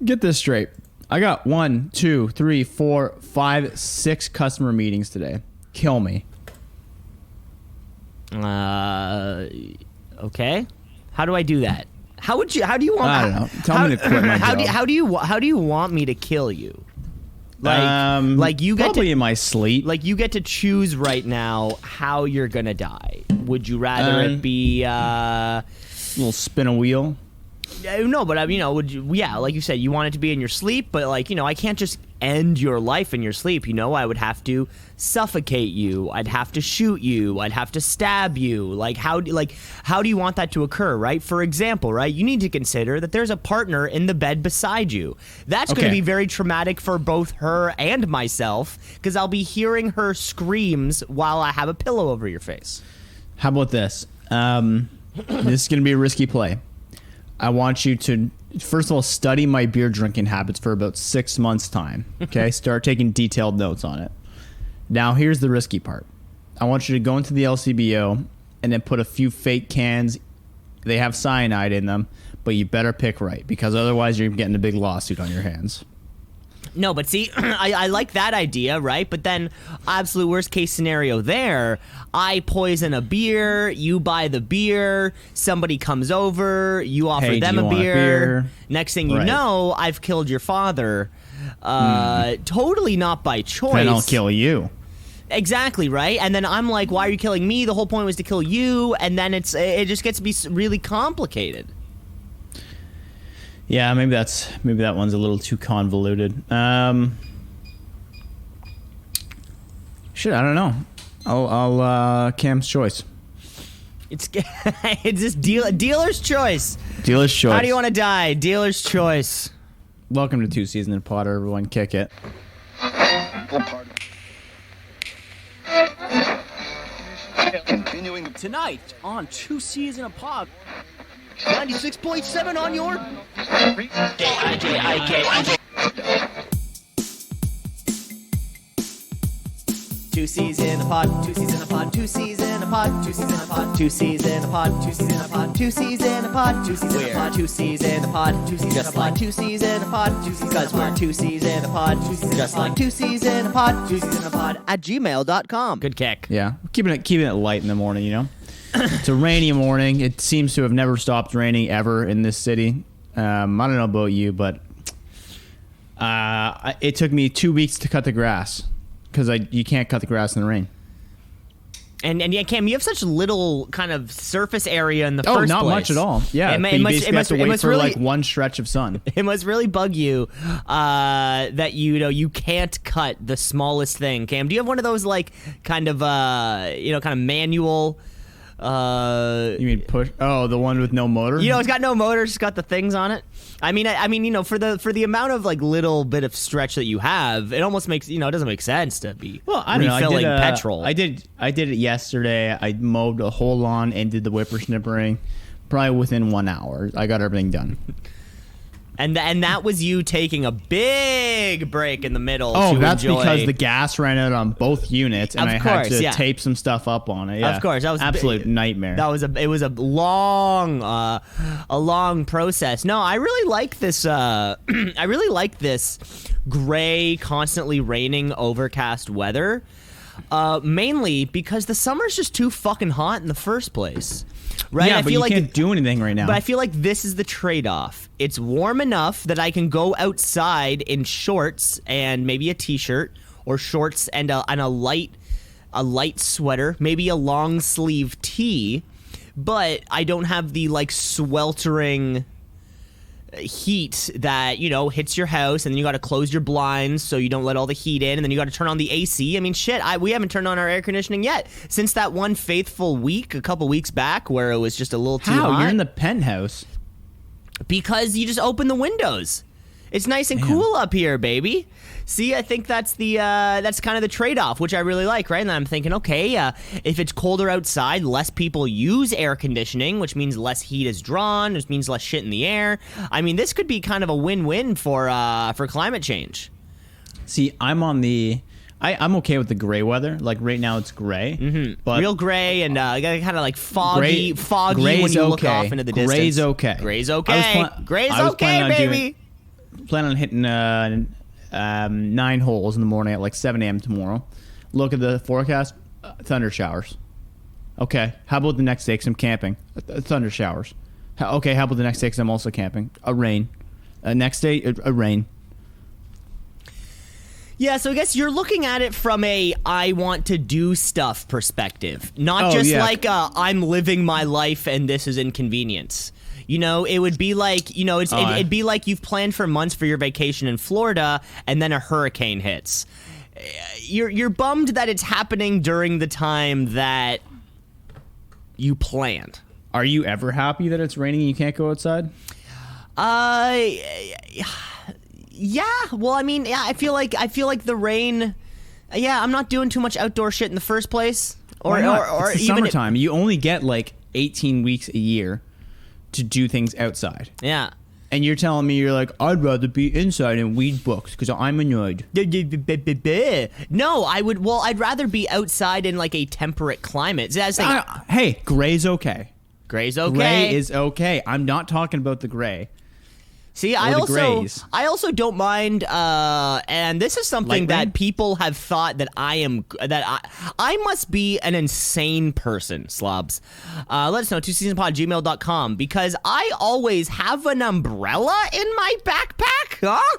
Get this straight. I got 1, 2, 3, 4, 5, 6 customer meetings today. Kill me. Okay. How do I do that? How do you want? I don't know. Tell me to quit my job. How do you want me to kill you? Like you get probably in my sleep. Like you get to choose right now how you're gonna die. Would you rather it be a little spin a wheel? No, but would you? Yeah, like you said, you want it to be in your sleep, but like I can't just end your life in your sleep. I would have to suffocate you. I'd have to shoot you. I'd have to stab you. Like how do you want that to occur? Right? For example, right? You need to consider that there's a partner in the bed beside you. That's going to be very traumatic for both her and myself because I'll be hearing her screams while I have a pillow over your face. How about this? This is going to be a risky play. I want you to, first of all, study my beer drinking habits for about 6 months' time. Okay? Start taking detailed notes on it. Now, here's the risky part. I want you to go into the LCBO and then put a few fake cans. They have cyanide in them, but you better pick right because otherwise you're getting a big lawsuit on your hands. No, but see, I like that idea, right? But then, absolute worst case scenario there, I poison a beer, you buy the beer, somebody comes over, you offer them a beer. Next thing you know, I've killed your father. Totally not by choice. Then I'll kill you. Exactly, right? And then I'm like, why are you killing me? The whole point was to kill you, and then it just gets to be really complicated. Yeah, maybe that one's a little too convoluted. Shit, I don't know. I'll Cam's choice. It's just dealer's choice. Dealer's choice. How do you want to die? Dealer's choice. Welcome to Two Season and Pod, everyone. Kick it. Continuing tonight on Two Season a Pod. 96.7 on your Two season a pod, two season a pod, two season a pod, two season a pod, two season a pod, two season a pod, two season a pod, two season a pod, two season a pod, two season just like two season a pod, because we're two season a pod, just like two season a pod, two season a pod at gmail.com. Good kick. Yeah, keeping it light in the morning, It's a rainy morning. It seems to have never stopped raining ever in this city. I don't know about you, but it took me 2 weeks to cut the grass because you can't cut the grass in the rain. And yeah, Cam, you have such little kind of surface area in the first place. Oh, not much at all. Yeah, you basically have to wait for like one stretch of sun. It must really bug you that you can't cut the smallest thing. Cam, do you have one of those like kind of manual? You mean push? Oh, the one with no motor? It's got no motor. It's got the things on it. I mean, for the amount of like little bit of stretch that you have, it almost makes it doesn't make sense to be refilling petrol. I did it yesterday. I mowed a whole lawn and did the whippersnippering. Probably within 1 hour, I got everything done. And that was you taking a big break in the middle. Oh, that's because the gas ran out on both units, and I had to tape some stuff up on it. Yeah. Of course, that was absolute nightmare. It was a long process. No, I really like this. I really like this gray, constantly raining, overcast weather. Mainly because the summer's just too fucking hot in the first place. Right? Yeah, but you can't do anything right now. But I feel like this is the trade-off. It's warm enough that I can go outside in shorts and maybe a t-shirt, or shorts and a light sweater, maybe a long sleeve tee, but I don't have the like sweltering heat that hits your house, and then you got to close your blinds so you don't let all the heat in, and then you got to turn on the AC. I mean, shit, we haven't turned on our air conditioning yet since that one faithful week a couple weeks back where it was just a little too hot. You're in the penthouse? Because you just open the windows. It's nice and cool up here, baby. See, I think that's that's kind of the trade-off, which I really like, right? And then I'm thinking, okay, if it's colder outside, less people use air conditioning, which means less heat is drawn, which means less shit in the air. I mean, this could be kind of a win-win for climate change. See, I'm okay with the gray weather. Like right now, it's gray, but real gray and kind of like foggy when you look off into the distance. Gray's okay. Gray's okay, baby. plan on hitting 9 holes in the morning at like 7 a.m. tomorrow. Look at the forecast, thunder showers. Okay, how about the next day? 'Cause I'm camping. Thunder showers. Okay, how about the next day? 'Cause I'm also camping. A rain. Next day, a rain. Yeah, so I guess you're looking at it from a I want to do stuff perspective, not just like I'm living my life and this is inconvenience. You know, it would be like, you know, it'd be like you've planned for months for your vacation in Florida and then a hurricane hits. You're bummed that it's happening during the time that you planned. Are you ever happy that it's raining and you can't go outside? Yeah. Well, I mean, yeah, I feel like the rain. Yeah, I'm not doing too much outdoor shit in the first place. Or it's the even summertime. You only get like 18 weeks a year to do things outside. Yeah. And you're telling me you're like, I'd rather be inside and read books because I'm annoyed. No, I would. Well, I'd rather be outside in like a temperate climate. So that's like, hey, gray's okay. Gray's okay. Gray is okay. I'm not talking about the gray. See, I also don't mind, and this is something that people have thought that I must be an insane person, slobs. Let us know, twoceesinapod@gmail.com, because I always have an umbrella in my backpack, huh?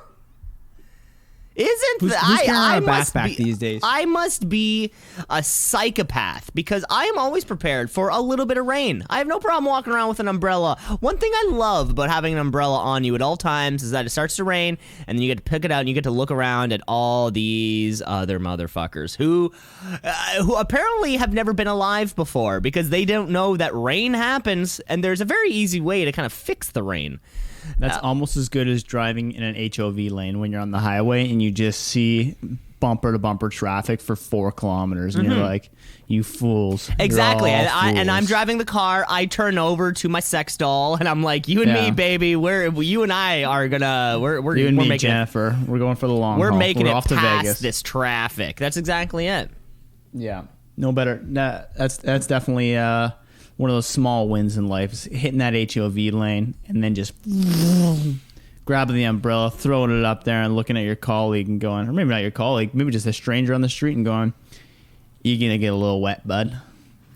Who's carrying a backpack these days? I must be a psychopath because I am always prepared for a little bit of rain. I have no problem walking around with an umbrella. One thing I love about having an umbrella on you at all times is that it starts to rain and then you get to pick it out and you get to look around at all these other motherfuckers who apparently have never been alive before because they don't know that rain happens and there's a very easy way to kind of fix the rain. That's almost as good as driving in an HOV lane when you're on the highway and you just see bumper to bumper traffic for 4 kilometers and you're like, you fools. Exactly. And I'm driving the car. I turn over to my sex doll and I'm like, you and me, baby, you and I are gonna, we're you and we're me, making Jennifer. We're going for the long We're haul. making we're it off to past Vegas. this traffic. That's exactly it. Yeah. No better. That's definitely one of those small wins in life is hitting that HOV lane and then just grabbing the umbrella, throwing it up there and looking at your colleague and going, or maybe not your colleague, maybe just a stranger on the street and going, you're going to get a little wet, bud.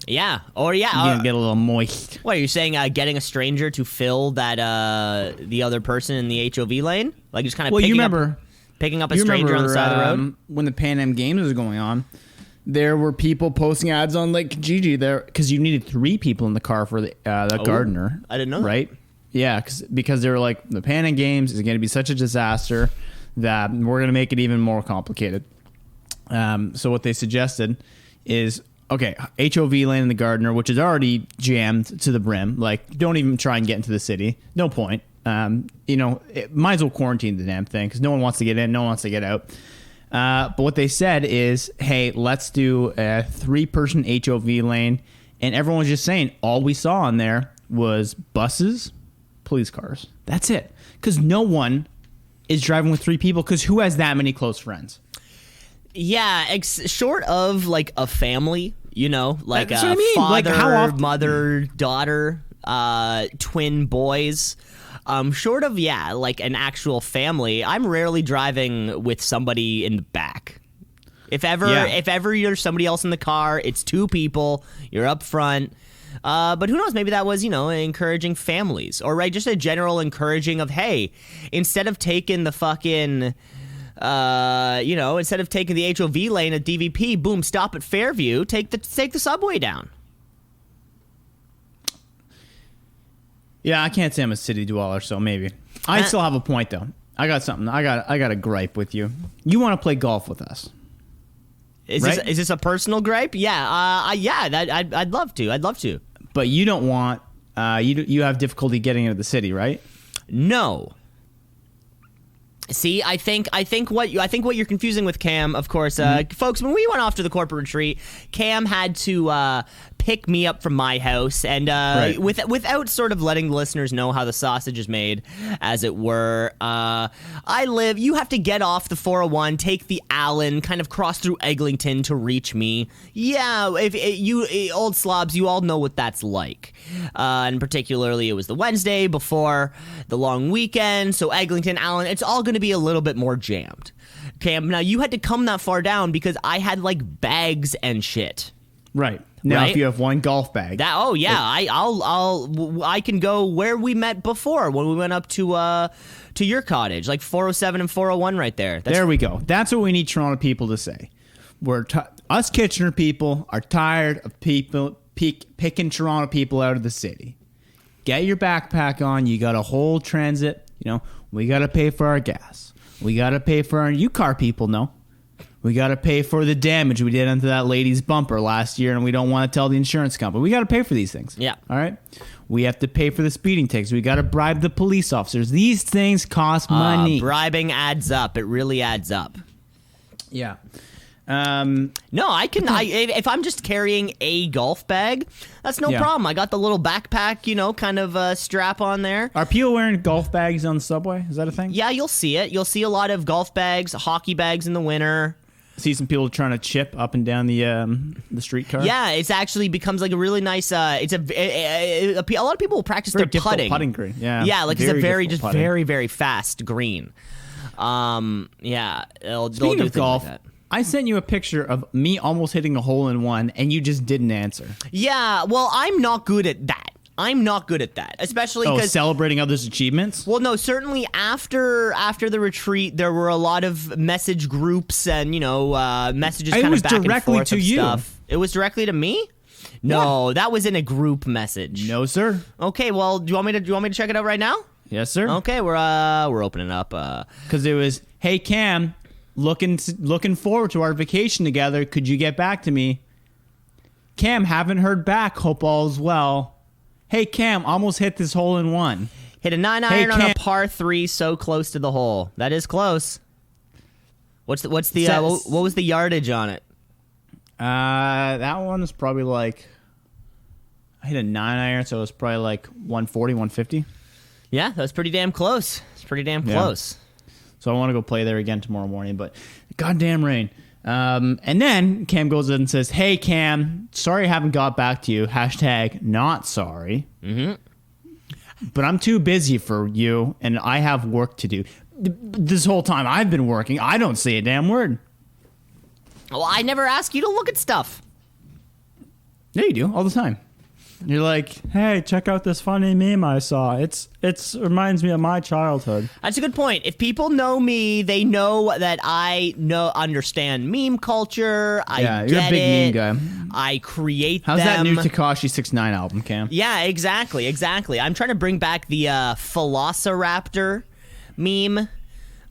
Yeah. Or yeah. You're going to get a little moist. What, are you saying getting a stranger to fill that the other person in the HOV lane? Like just kind of picking up a stranger on the side of the road? When the Pan Am Games was going on, there were people posting ads on like Kijiji there because you needed 3 people in the car for the gardener. I didn't know that. Right? Yeah, because they were like, the Pan Am Games is going to be such a disaster that we're going to make it even more complicated. So what they suggested is, okay, HOV lane in the gardener, which is already jammed to the brim. Like, don't even try and get into the city. No point. Might as well quarantine the damn thing because no one wants to get in, no one wants to get out. But what they said is, hey, let's do a 3-person HOV lane. And everyone was just saying all we saw on there was buses, police cars. That's it. Because no one is driving with 3 people because who has that many close friends? Yeah, short of like a family, like That's a what I mean. father, Like, how often? mother, daughter, twin boys. Short of, like an actual family, I'm rarely driving with somebody in the back. If ever you're somebody else in the car, it's 2 people, you're up front. But who knows, maybe that was, encouraging families or just a general encouraging of, hey, instead of taking the fucking, instead of taking the HOV lane at DVP, boom, stop at Fairview, take the subway down. Yeah, I can't say I'm a city dweller, so maybe. I still have a point, though. I got something. I got a gripe with you. You want to play golf with us? Is this a personal gripe? Yeah, I'd love to. I'd love to. But you don't want. You have difficulty getting into the city, right? No. See, I think what you're confusing with Cam, of course, folks. When we went off to the corporate retreat, Cam had to pick me up from my house, and Right. without sort of letting the listeners know how the sausage is made, as it were. You have to get off the 401, take the Allen, kind of cross through Eglinton to reach me. Yeah, if you old slobs, you all know what that's like. And particularly, it was the Wednesday before the long weekend, so Eglinton, Allen, it's all going to be a little bit more jammed. Okay, now you had to come that far down because I had like bags and shit. Right. Now, Right? if you have one golf bag. I can go where we met before when we went up to your cottage, like 407 and 401 right there. There we go. That's what we need Toronto people to say. Us Kitchener people are tired of people picking Toronto people out of the city. Get your backpack on. You got a whole transit. We got to pay for our gas. We got to pay for you car people know. We got to pay for the damage we did onto that lady's bumper last year, and we don't want to tell the insurance company. We got to pay for these things. Yeah. All right? We have to pay for the speeding tickets. We got to bribe the police officers. These things cost money. Bribing adds up. It really adds up. Yeah. No, I can. If I'm just carrying a golf bag, that's no Yeah. problem. I got the little backpack, kind of strap on there. Are people wearing golf bags on the subway? Is that a thing? Yeah, you'll see it. You'll see a lot of golf bags, hockey bags in the winter. See some people trying to chip up and down the streetcar. Yeah, it's actually becomes like a really nice. A lot of people will practice Very their difficult putting. putting green. Yeah. Yeah, like it's a very difficult putting. very very fast green. Yeah, they'll do Speaking of things golf, like that. I sent you a picture of me almost hitting a hole in one, and you just didn't answer. Yeah, well, I'm not good at that. Especially because Celebrating others' achievements? well, no, certainly after the retreat, there were a lot of message groups and messages It kind was of back and directly forth to of you. stuff. It was directly to me. No, that was in a group message. No, sir. Okay, well, do you want me to check it out right now? Yes, sir. Okay, we're opening up. Because it was, hey, Cam, looking forward to our vacation together. Could you get back to me? Cam, haven't heard back. Hope all's well. Hey, Cam, almost hit this hole in one. Hit a 9-iron on a par 3, so close to the hole. That is close. What's the what was the yardage on it? That one was probably like, I hit a 9-iron, so it was probably like 140, 150. Yeah, that was pretty damn close. It's pretty damn close. So I want to go play there again tomorrow morning, but goddamn rain. And then Cam goes in and says, hey, Cam, sorry I haven't got back to you. # not sorry. Mm-hmm. But I'm too busy for you, and I have work to do. This whole time I've been working, I don't say a damn word. Well, I never ask you to look at stuff. Yeah, you do, all the time. You're like, hey, check out this funny meme I saw. It reminds me of my childhood. That's a good point. If people know me, they know that I understand meme culture. Yeah, I you're a get big it. meme guy. I create How's them. that new Tekashi 6ix9ine album, Cam? Yeah, exactly. I'm trying to bring back the Velociraptor meme.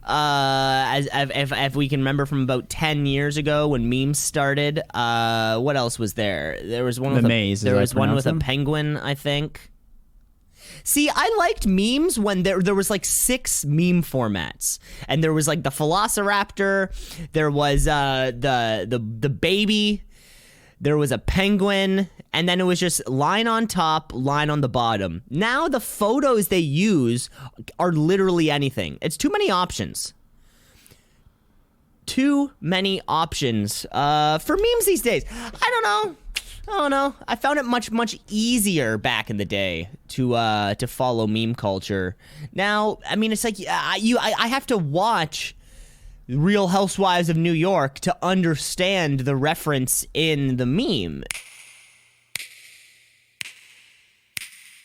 As if we can remember from about 10 years ago when memes started. What else was there? There was one with there was one with a penguin, I think. See, I liked memes when there was like 6 meme formats, and there was like the Velociraptor, there was the baby, there was a penguin, and then it was just line on top, line on the bottom. Now the photos they use are literally anything. It's too many options. Too many options for memes these days. I don't know. I found it much easier back in the day to follow meme culture. Now, I mean, it's like I have to watch Real Housewives of New York to understand the reference in the meme.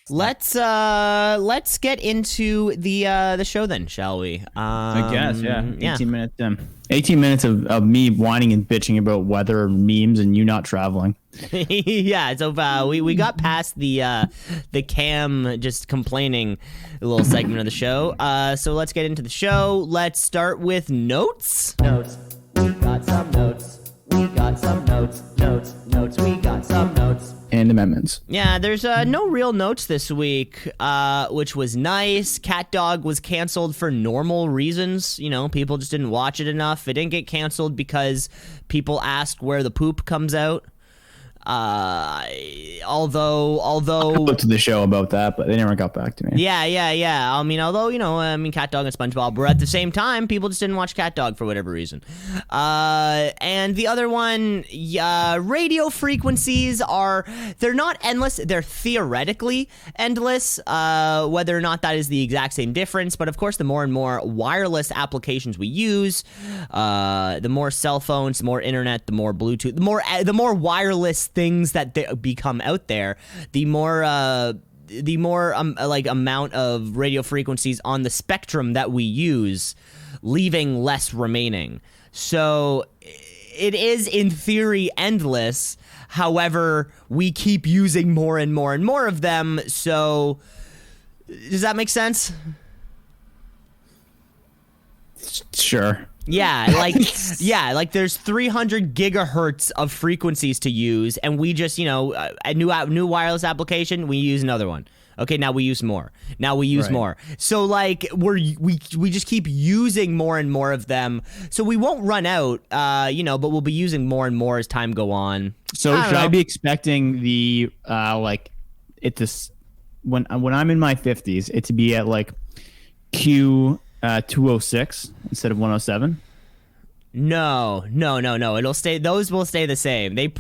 Let's get into the show then, shall we? I guess, yeah. 18 minutes of me whining and bitching about weather and memes and you not traveling. Yeah, so we got past the Cam just complaining little segment of the show. So let's get into the show. Let's start with notes. Notes. We got some notes. We got some notes. Notes. We got some notes. And amendments. Yeah, there's no real notes this week, which was nice. Cat Dog was canceled for normal reasons. People just didn't watch it enough. It didn't get canceled because people asked where the poop comes out. Although Looked to the show about that, but they never got back to me. yeah. I mean, Cat Dog and SpongeBob, but at the same time, people just didn't watch Cat Dog for whatever reason. And the other one, radio frequencies they're not endless. They're theoretically endless. Whether or not that is the exact same difference, but of course, the more and more wireless applications we use, the more cell phones, the more internet, the more Bluetooth, the more wireless things that become out there, the more like amount of radio frequencies on the spectrum that we use, leaving less remaining. So it is in theory endless. However, we keep using more and more and more of them. So does that make sense? Sure. Yeah, like there's 300 gigahertz of frequencies to use, and we just, a new wireless application, we use another one. Okay, now we use more. Now we use more. So like we just keep using more and more of them. So we won't run out, but we'll be using more and more as time go on. So I be expecting the when I'm in my 50s, it to be at like Q 206 instead of 107? No. It'll stay. Those will stay the same. They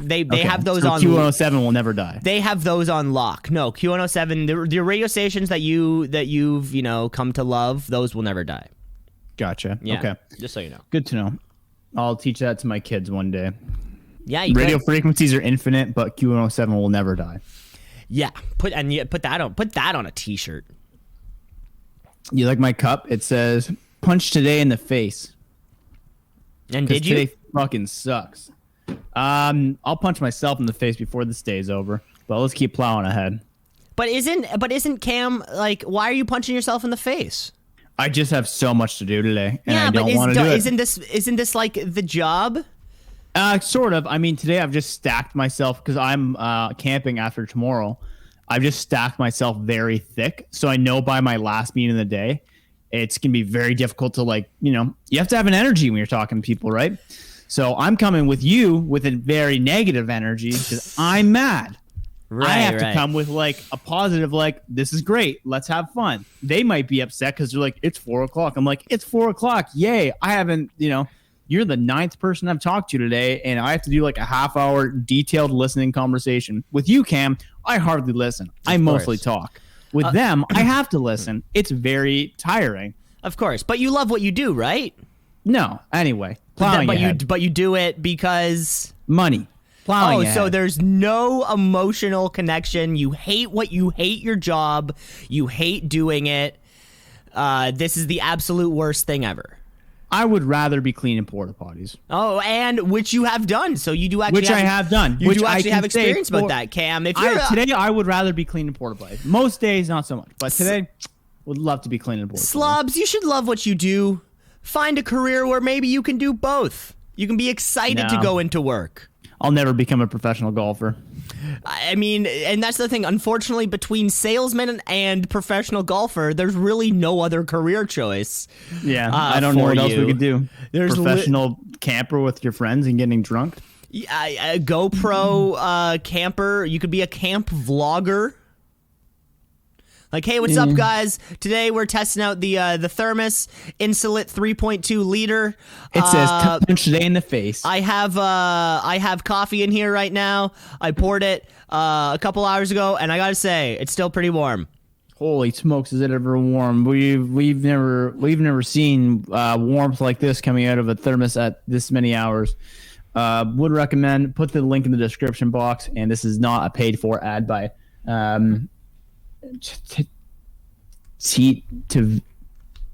have those on. Q107 will never die. They have those on lock. No, Q107. The radio stations that you've come to love, those will never die. Gotcha. Yeah, okay. Just so you know. Good to know. I'll teach that to my kids one day. Yeah. Radio frequencies are infinite, but Q107 will never die. Yeah. Put that on a T-shirt. You like my cup? It says "Punch today in the face." And did you? Today fucking sucks. I'll punch myself in the face before this day is over. But let's keep plowing ahead. But isn't Cam like? Why are you punching yourself in the face? I just have so much to do today, and I don't want to do it. Isn't this like the job? Sort of. I mean, today I've just stacked myself because I'm camping after tomorrow. I've just stacked myself very thick, so I know by my last meeting of the day, it's going to be very difficult to you have to have an energy when you're talking to people, right? So I'm coming with you with a very negative energy because I'm mad. I have to come with a positive, this is great. Let's have fun. They might be upset because they're like, it's 4 o'clock. I'm like, it's 4 o'clock. Yay. I haven't, you're the 9th person I've talked to today, and I have to do a half-hour detailed listening conversation. With you, Cam, I hardly listen. I mostly talk. With them, I have to listen. It's very tiring. Of course, but you love what you do, right? No. Anyway, plowing ahead. But you do it because money. Plowing ahead. So there's no emotional connection. You hate your job. You hate doing it. This is the absolute worst thing ever. I would rather be cleaning porta potties. Oh, and which you have done. So you do actually. Which I have done. You do actually have experience about that, Cam. Today, I would rather be cleaning porta potties. Most days, not so much. But today, would love to be cleaning porta potties. Slobs, you should love what you do. Find a career where maybe you can do both. You can be excited to go into work. I'll never become a professional golfer. I mean, and that's the thing. Unfortunately, between salesman and professional golfer, there's really no other career choice. Yeah, I don't know what else we could do. There's professional camper with your friends and getting drunk. A GoPro camper. You could be a camp vlogger. Like, hey, what's up, guys? Today we're testing out the Thermos Insulit 3.2 liter. It says punch today in the face. I have coffee in here right now. I poured it a couple hours ago, and I gotta say, it's still pretty warm. Holy smokes, is it ever warm? We've never seen warmth like this coming out of a thermos at this many hours. Would recommend. Put the link in the description box, and this is not a paid for ad by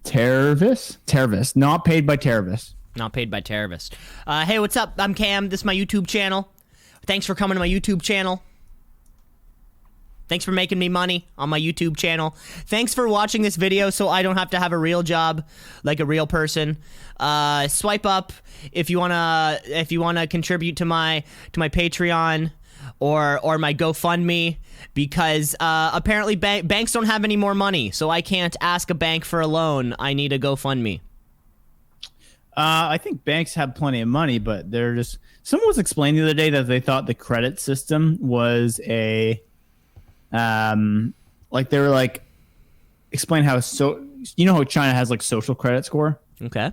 Tervis, not paid by Tervis. Not paid by Tervis. Hey, what's up? I'm Cam. This is my YouTube channel. Thanks for coming to my YouTube channel. Thanks for making me money on my YouTube channel. Thanks for watching this video so I don't have to have a real job like a real person. Swipe up if you wanna contribute to my Patreon or my GoFundMe, because apparently banks don't have any more money, so I can't ask a bank for a loan. I need a GoFundMe. I think banks have plenty of money, but they're just. Someone was explaining the other day that they thought the credit system was like they were like, explain how how China has like social credit score. Okay.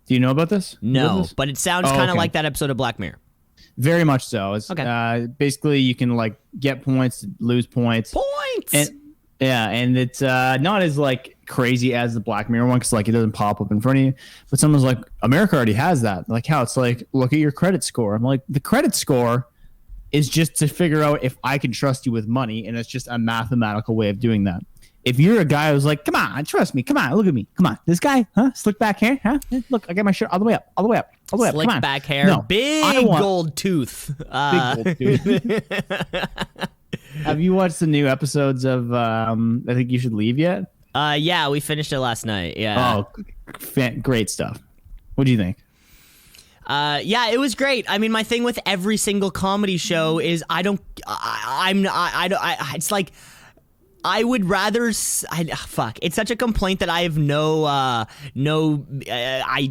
Do you know about this? No, but it sounds kind of okay. like that episode of Black Mirror. Very much so. It's, Okay. Basically, you can like get points, lose points. Points. And it's not as like crazy as the Black Mirror one because like it doesn't pop up in front of you. But someone's like, America already has that. Like how it's like, look at your credit score. I'm like, the credit score is just to figure out if I can trust you with money, and it's just a mathematical way of doing that. If you're a guy who's like, come on, trust me, come on, look at me, come on, this guy, slick back hair, look, I got my shirt all the way up, all the way up, all the way up. Slick Come on. back hair, No, big gold tooth. Big gold tooth. Have you watched the new episodes of I Think You Should Leave yet? Yeah, we finished it last night. Yeah. Oh, great stuff. What do you think? Yeah, it was great. I mean, my thing with every single comedy show is it's like I would rather. Fuck. It's such a complaint that I have no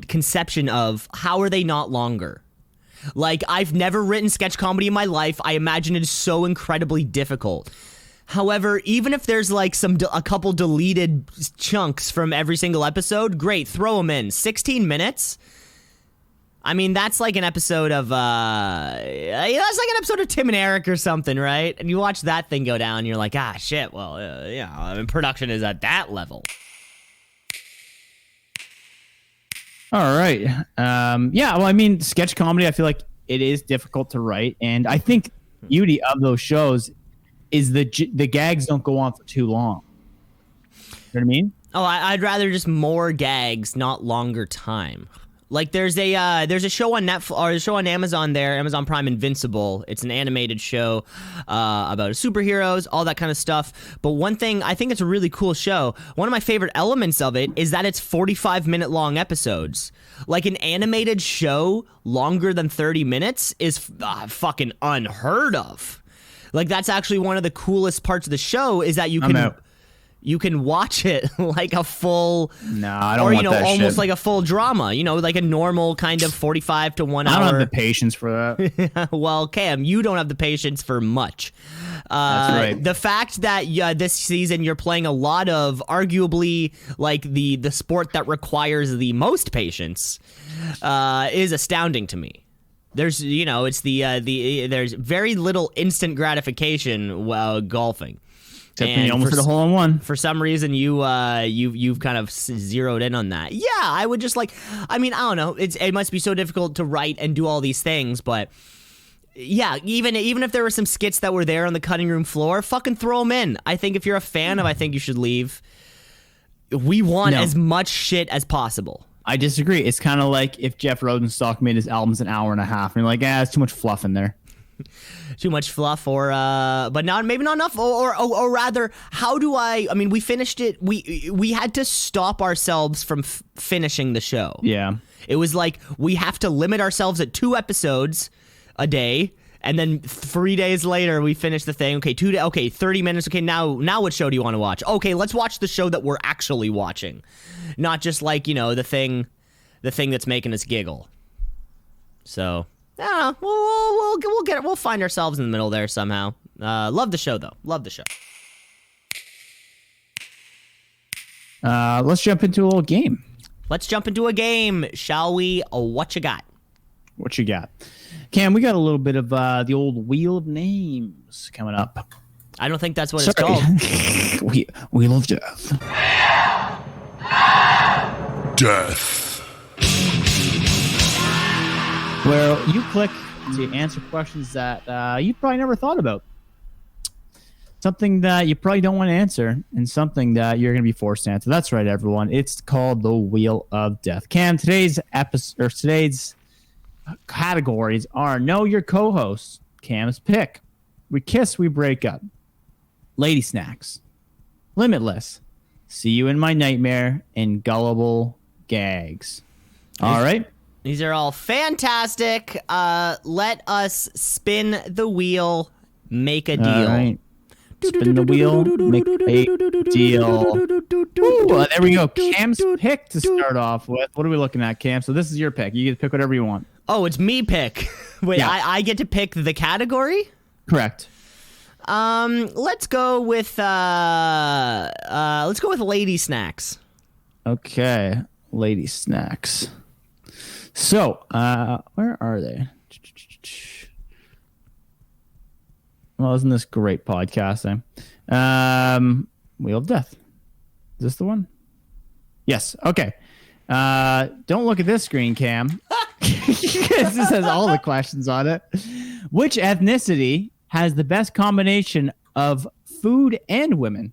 conception of how are they not longer. Like, I've never written sketch comedy in my life. I imagine it is so incredibly difficult. However, even if there's like a couple deleted chunks from every single episode, great, throw them in. 16 minutes. I mean, that's like an episode of that's like an episode of Tim and Eric or something, right? And you watch that thing go down, and you're like, ah, shit. Well, I mean, production is at that level. All right. Yeah. Well, I mean, sketch comedy, I feel like it is difficult to write, and I think the beauty of those shows is the gags don't go on for too long. You know what I mean? Oh, I'd rather just more gags, not longer time. Like there's a show on Netflix or a show on Amazon there, Amazon Prime, Invincible. It's an animated show about superheroes, all that kind of stuff. But one thing, I think it's a really cool show. One of my favorite elements of it is that it's 45-minute long episodes. Like an animated show longer than 30 minutes is fucking unheard of. Like that's actually one of the coolest parts of the show is that you can watch it like a full, no, I don't want that almost shit. like a full drama, like a normal kind of 45 to 1 hour. I don't have the patience for that. Well, Cam, you don't have the patience for much. That's right. The fact that this season you're playing a lot of arguably like the sport that requires the most patience is astounding to me. There's, it's there's very little instant gratification while golfing. Except when you almost hit a hole in one. For some reason, you've kind of zeroed in on that. Yeah, I would just I don't know. It must be so difficult to write and do all these things, but yeah, even if there were some skits that were there on the cutting room floor, fucking throw them in. I think if you're a fan of I Think You Should Leave, we want as much shit as possible. I disagree. It's kind of like if Jeff Rosenstock made his albums an hour and a half, and you're like, it's too much fluff in there. Too much fluff, or but maybe not enough, or rather, how do I mean, we finished it. We had to stop ourselves from finishing the show. Yeah, it was like we have to limit ourselves at 2 episodes a day, and then 3 days later we finish the thing. Okay, 30 minutes. Okay, now what show do you want to watch? Okay, let's watch the show that we're actually watching, not just like the thing that's making us giggle. So. I don't know. We'll get it. We'll find ourselves in the middle there somehow. Love the show though. Love the show. Let's jump into a little game. Let's jump into a game, shall we? What you got? What you got, Cam? We got a little bit of the old Wheel of Names coming up. I don't think that's what it's called. Wheel of Death. Death. Where you click to answer questions that you probably never thought about. Something that you probably don't want to answer, and something that you're going to be forced to answer. That's right, everyone. It's called the Wheel of Death. Cam, today's categories are Know Your Co-Host, Cam's Pick, We Kiss, We Break Up, Lady Snacks, Limitless, See You in My Nightmare, and Gullible Gags. All right. These are all fantastic. Let us spin the wheel, make a deal. All right. Spin the wheel. Make a deal. Ooh, there we go. Cam's pick to start off with. What are we looking at, Cam? So this is your pick. You get to pick whatever you want. Oh, it's me pick. Wait, Yeah. I get to pick the category? Correct. Let's go with lady snacks. Okay. Lady snacks. So, where are they? Well, isn't this great podcasting? Wheel of Death. Is this the one? Yes. Okay. Don't look at this screen, Cam. This has all the questions on it. Which ethnicity has the best combination of food and women?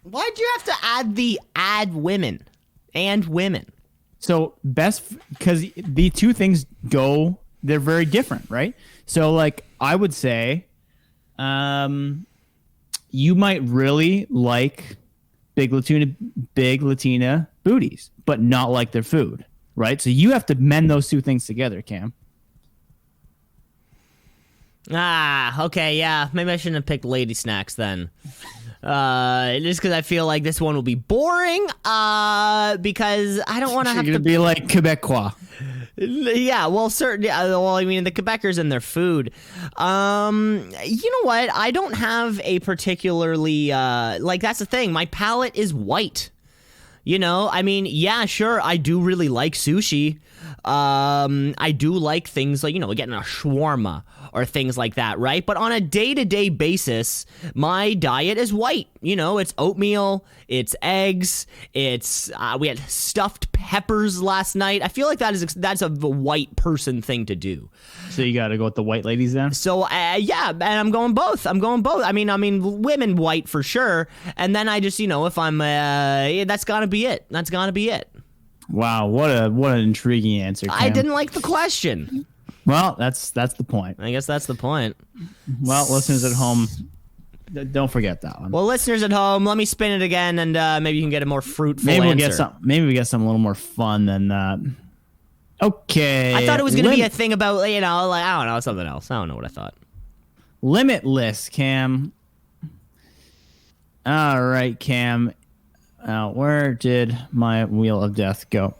Why'd you have to add women and women? So best, because the two things they're very different, right? So like I would say, you might really like big Latina booties, but not like their food, right? So you have to mend those two things together, Cam. Okay, yeah. Maybe I shouldn't have picked lady snacks then. Just because I feel like this one will be boring. Because I don't want to have to be like Quebecois. Yeah, well, I mean, the Quebecers and their food. You know what? I don't have a particularly that's the thing. My palate is white. You know, I mean, yeah, sure, I do really like sushi. I do like things like, getting a shawarma or things like that, right? But on a day-to-day basis, my diet is white. It's oatmeal, it's eggs, it's we had stuffed peppers last night. I feel like that's a white person thing to do. So you got to go with the white ladies then? So yeah, and I'm going both. I mean, women white for sure, and then I just if I'm that's gotta be it. That's gotta be it. Wow, what an intriguing answer, Cam. I didn't like the question. Well, that's the point. I guess that's the point. Well, listeners at home, don't forget that one. Well, listeners at home, let me spin it again, and maybe you can get a more fruitful answer. Maybe we get something a little more fun than that. Okay. I thought it was going to be a thing about, I don't know, something else. I don't know what I thought. Limitless, Cam. All right, Cam. Where did my Wheel of Death go?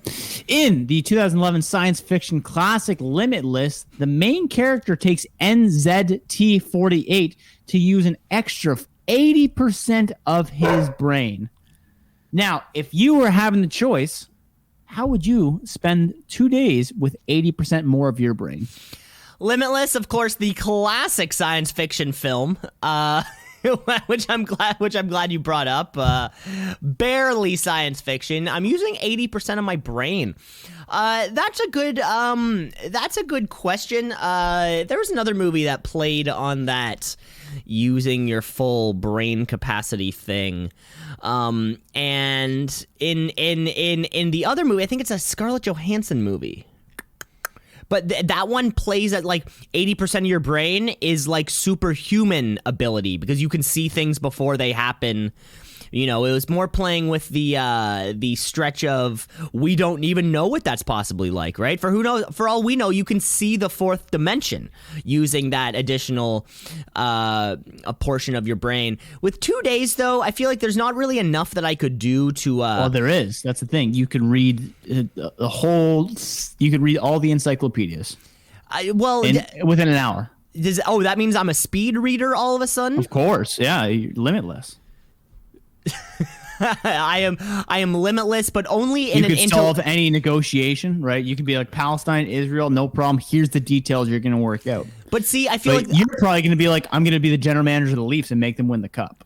In the 2011 science fiction classic Limitless, the main character takes NZT48 to use an extra 80% of his brain. Now, if you were having the choice, how would you spend 2 days with 80% more of your brain? Limitless, of course, the classic science fiction film. Which I'm glad you brought up. Barely science fiction. I'm using 80% of my brain. That's a good question. There was another movie that played on that using your full brain capacity thing. And in the other movie, I think it's a Scarlett Johansson movie. But that one plays at 80% of your brain is superhuman ability because you can see things before they happen. It was more playing with the stretch of we don't even know what that's possibly like, right? For all we know, you can see the fourth dimension using that additional a portion of your brain. With 2 days, though, I feel like there's not really enough that I could do to. Well, there is. That's the thing. You can read the whole. You could read all the encyclopedias. Within an hour. That means I'm a speed reader all of a sudden? Of course, yeah. You're limitless. I am limitless, but only in you could solve any negotiation, right? You could be like Palestine, Israel, no problem. Here's the details you're going to work out. But see, I feel like you're probably going to be like, I'm going to be the general manager of the Leafs and make them win the cup.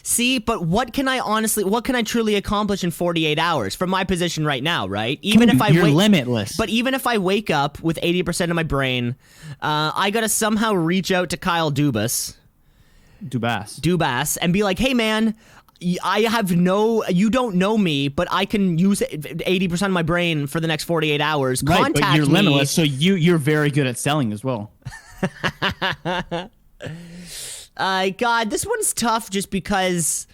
See, but what can I truly accomplish in 48 hours from my position right now, right? You're limitless. But even if I wake up with 80% of my brain, I got to somehow reach out to Kyle Dubas and be like, hey man, you don't know me, but I can use 80% of my brain for the next 48 hours. Right, Contact but you're me. limitless, so you're very good at selling as well. God, this one's tough just because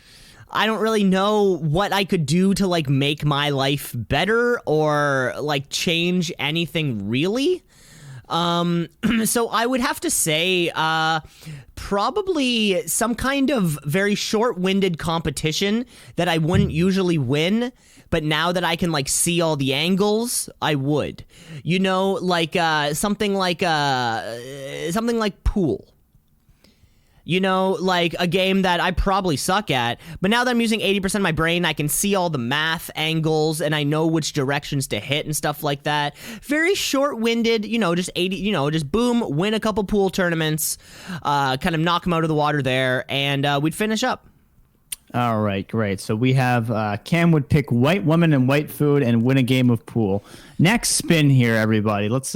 I don't really know what I could do to make my life better or change anything really. So I would have to say probably some kind of very short-winded competition that I wouldn't usually win, but now that I can like see all the angles, I would. You know, like something like pool. You know, like a game that I probably suck at, but now that I'm using 80% of my brain, I can see all the math angles and I know which directions to hit and stuff like that. Very short-winded, you know, just 80, you know, just boom, win a couple pool tournaments, kind of knock them out of the water there, and we'd finish up. All right, great. So we have Cam would pick white woman and white food and win a game of pool. Next spin here, everybody. Let's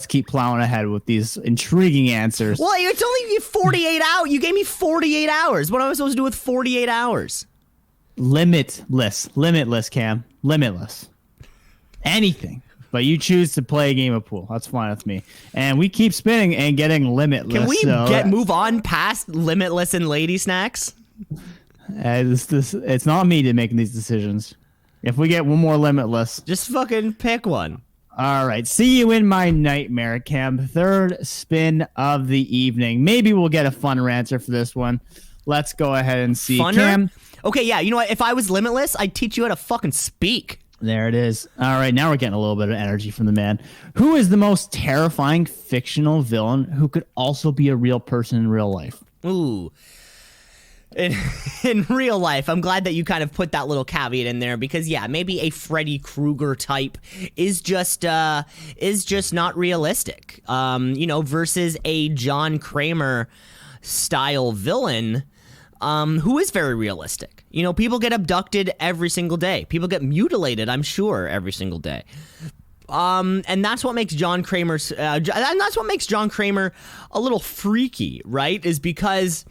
keep plowing ahead with these intriguing answers. Well, it's only 48 hours. You gave me 48 hours. What am I supposed to do with 48 hours? Limitless, Cam. Limitless. Anything. But you choose to play a game of pool. That's fine with me. And we keep spinning and getting limitless. Can we move on past limitless and lady snacks? It's not me to making these decisions. If we get one more limitless, just fucking pick one. All right. See you in my nightmare, Cam. Third spin of the evening. Maybe we'll get a funner answer for this one. Let's go ahead and see. Funner? Cam. Okay, yeah. You know what? If I was limitless, I'd teach you how to fucking speak. There it is. All right. Now we're getting a little bit of energy from the man. Who is the most terrifying fictional villain who could also be a real person in real life? Ooh. In real life, I'm glad that you kind of put that little caveat in there because, yeah, maybe a Freddy Krueger type is just not realistic. You know, versus a John Kramer style villain, who is very realistic. You know, people get abducted every single day. People get mutilated, I'm sure, every single day. And that's what makes John Kramer, and that's what makes John Kramer a little freaky, right? Is because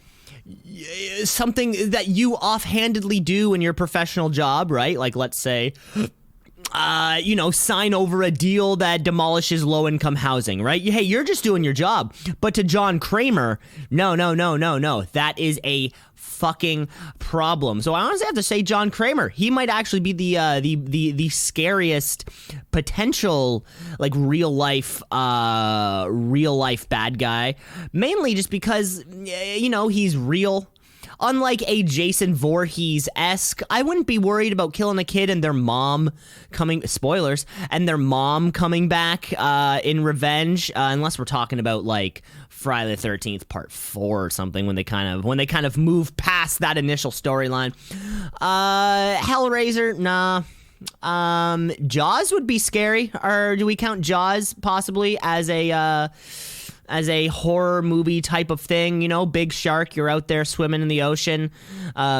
something that you offhandedly do in your professional job, right? Like, let's say, you know, sign over a deal that demolishes low-income housing, right? Hey, you're just doing your job. But to John Kramer, no. That is a fucking problem. So I honestly have to say John Kramer. He might actually be the scariest potential, like, real life bad guy. Mainly just because, you know, he's real. Unlike a Jason Voorhees-esque, I wouldn't be worried about killing a kid and their mom coming, spoilers, and their mom coming back in revenge, unless we're talking about like Friday the 13th Part 4 or something, when they kind of move past that initial storyline. Hellraiser, nah. Jaws would be scary. Or do we count Jaws possibly as a horror movie type of thing? You know, big shark, you're out there swimming in the ocean.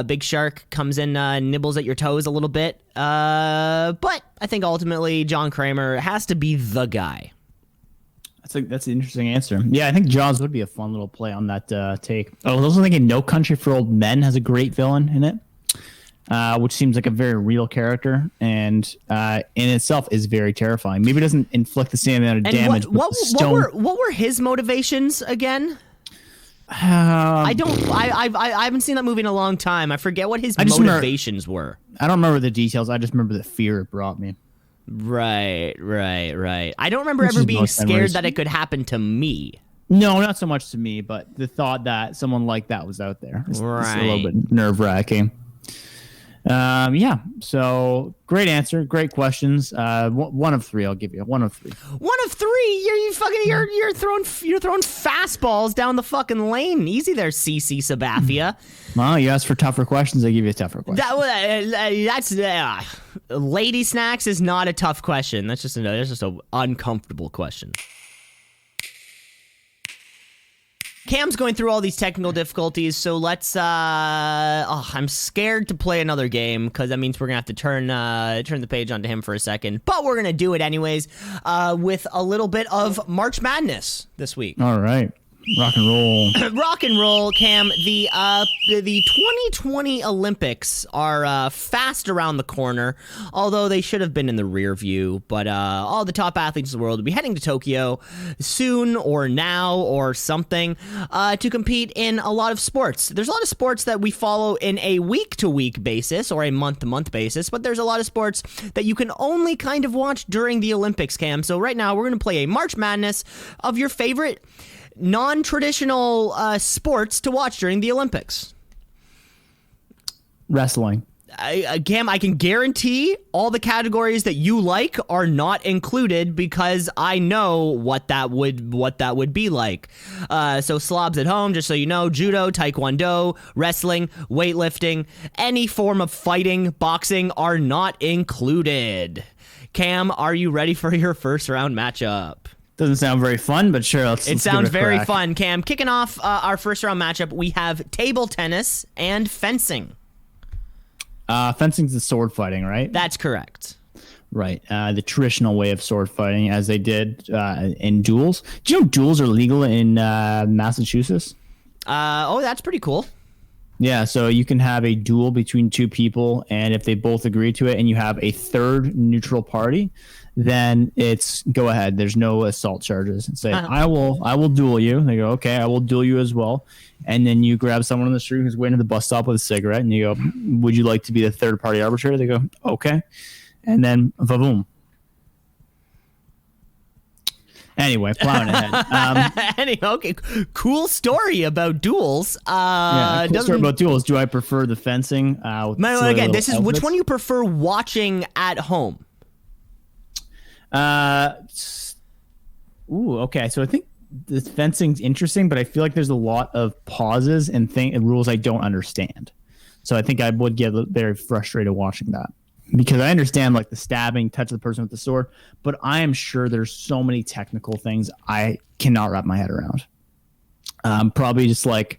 Big shark comes in, nibbles at your toes a little bit. But I think ultimately John Kramer has to be the guy. That's an interesting answer. Yeah, I think Jaws would be a fun little play on that take. I was also thinking No Country for Old Men has a great villain in it, which seems like a very real character, and in itself is very terrifying. Maybe it doesn't inflict the same amount of damage. What were his motivations again? I haven't seen that movie in a long time. I forget what his motivations were. I don't remember the details. I just remember the fear it brought me. Right. I don't remember ever being scared that it could happen to me. No, not so much to me, but the thought that someone like that was out there is a little bit nerve-wracking. Yeah, so great answer, great questions. One of three, I'll give you. One of three. One of three? You're throwing fastballs down the fucking lane. Easy there, CC Sabathia. Well, you asked for tougher questions, I give you a tougher question. That's Lady Snacks is not a tough question. That's just an uncomfortable question. Cam's going through all these technical difficulties, so let's, I'm scared to play another game, because that means we're going to have to turn the page onto him for a second, but we're going to do it anyways, with a little bit of March Madness this week. All right. Rock and roll. Rock and roll, Cam. The 2020 Olympics are fast around the corner, although they should have been in the rear view. But all the top athletes in the world will be heading to Tokyo soon or now or something to compete in a lot of sports. There's a lot of sports that we follow in a week-to-week basis or a month-to-month basis, but there's a lot of sports that you can only kind of watch during the Olympics, Cam. So right now we're going to play a March Madness of your favorite non-traditional sports to watch during the Olympics. Wrestling. Cam, I can guarantee all the categories that you like are not included because I know what that would be like. So slobs at home, just so you know, judo, taekwondo, wrestling, weightlifting, any form of fighting, boxing are not included. Cam, are you ready for your first round matchup? Doesn't sound very fun, but sure. It sounds very fun, Cam. Kicking off our first round matchup, we have table tennis and fencing. Fencing's the sword fighting, right? That's correct. Right. The traditional way of sword fighting, as they did in duels. Do you know duels are legal in Massachusetts? That's pretty cool. Yeah, so you can have a duel between two people, and if they both agree to it and you have a third neutral party, then it's go ahead. There's no assault charges. And say, I will duel you. They go, okay, I will duel you as well. And then you grab someone on the street who's waiting at the bus stop with a cigarette, and you go, would you like to be the third party arbitrator? They go, okay. And then, va-boom. Anyway, plowing ahead. Okay, cool story about duels. Cool story about duels. Do I prefer the fencing? Again, this is which one you prefer watching at home? Okay. So I think the fencing's interesting, but I feel like there's a lot of pauses and rules I don't understand. So I think I would get very frustrated watching that. Because I understand like the stabbing, touch the person with the sword, but I am sure there's so many technical things I cannot wrap my head around. Probably just like,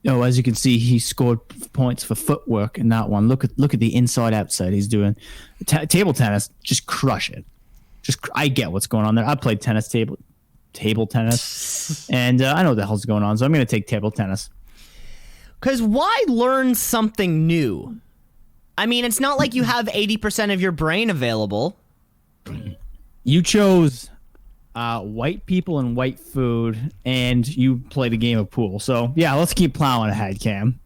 as you can see, he scored points for footwork in that one. Look at the inside outside he's doing. Table tennis, just crush it. I get what's going on there. I played table tennis, and I know what the hell's going on. So I'm going to take table tennis. Because why learn something new? I mean, it's not like you have 80% of your brain available. You chose white people and white food, and you played a game of pool. So, yeah, let's keep plowing ahead, Cam.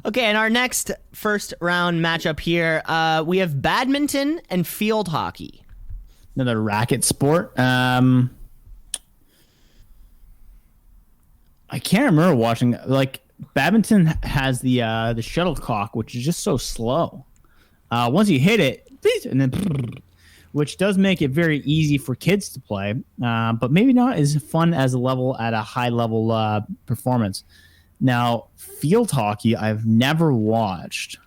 Okay, and our next first round matchup here, we have badminton and field hockey. Another racket sport. I can't remember watching, like, badminton has the shuttlecock, which is just so slow. Once you hit it, and then, which does make it very easy for kids to play, but maybe not as fun as at a high level performance. Now, field hockey, I've never watched,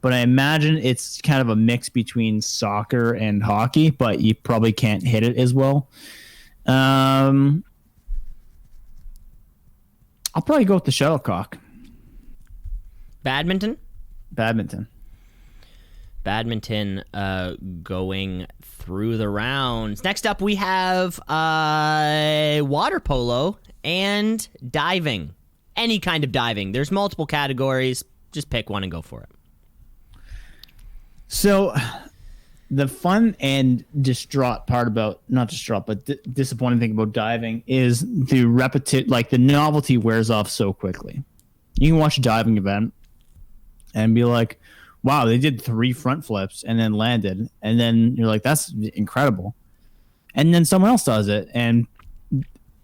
but I imagine it's kind of a mix between soccer and hockey, but you probably can't hit it as well. I'll probably go with the shuttlecock. Badminton going through the rounds. Next up, we have water polo and diving. Any kind of diving. There's multiple categories. Just pick one and go for it. So the fun and disappointing thing about diving is the novelty wears off so quickly. You can watch a diving event and be like, wow, they did 3 front flips and then landed. And then you're like, that's incredible. And then someone else does it. And,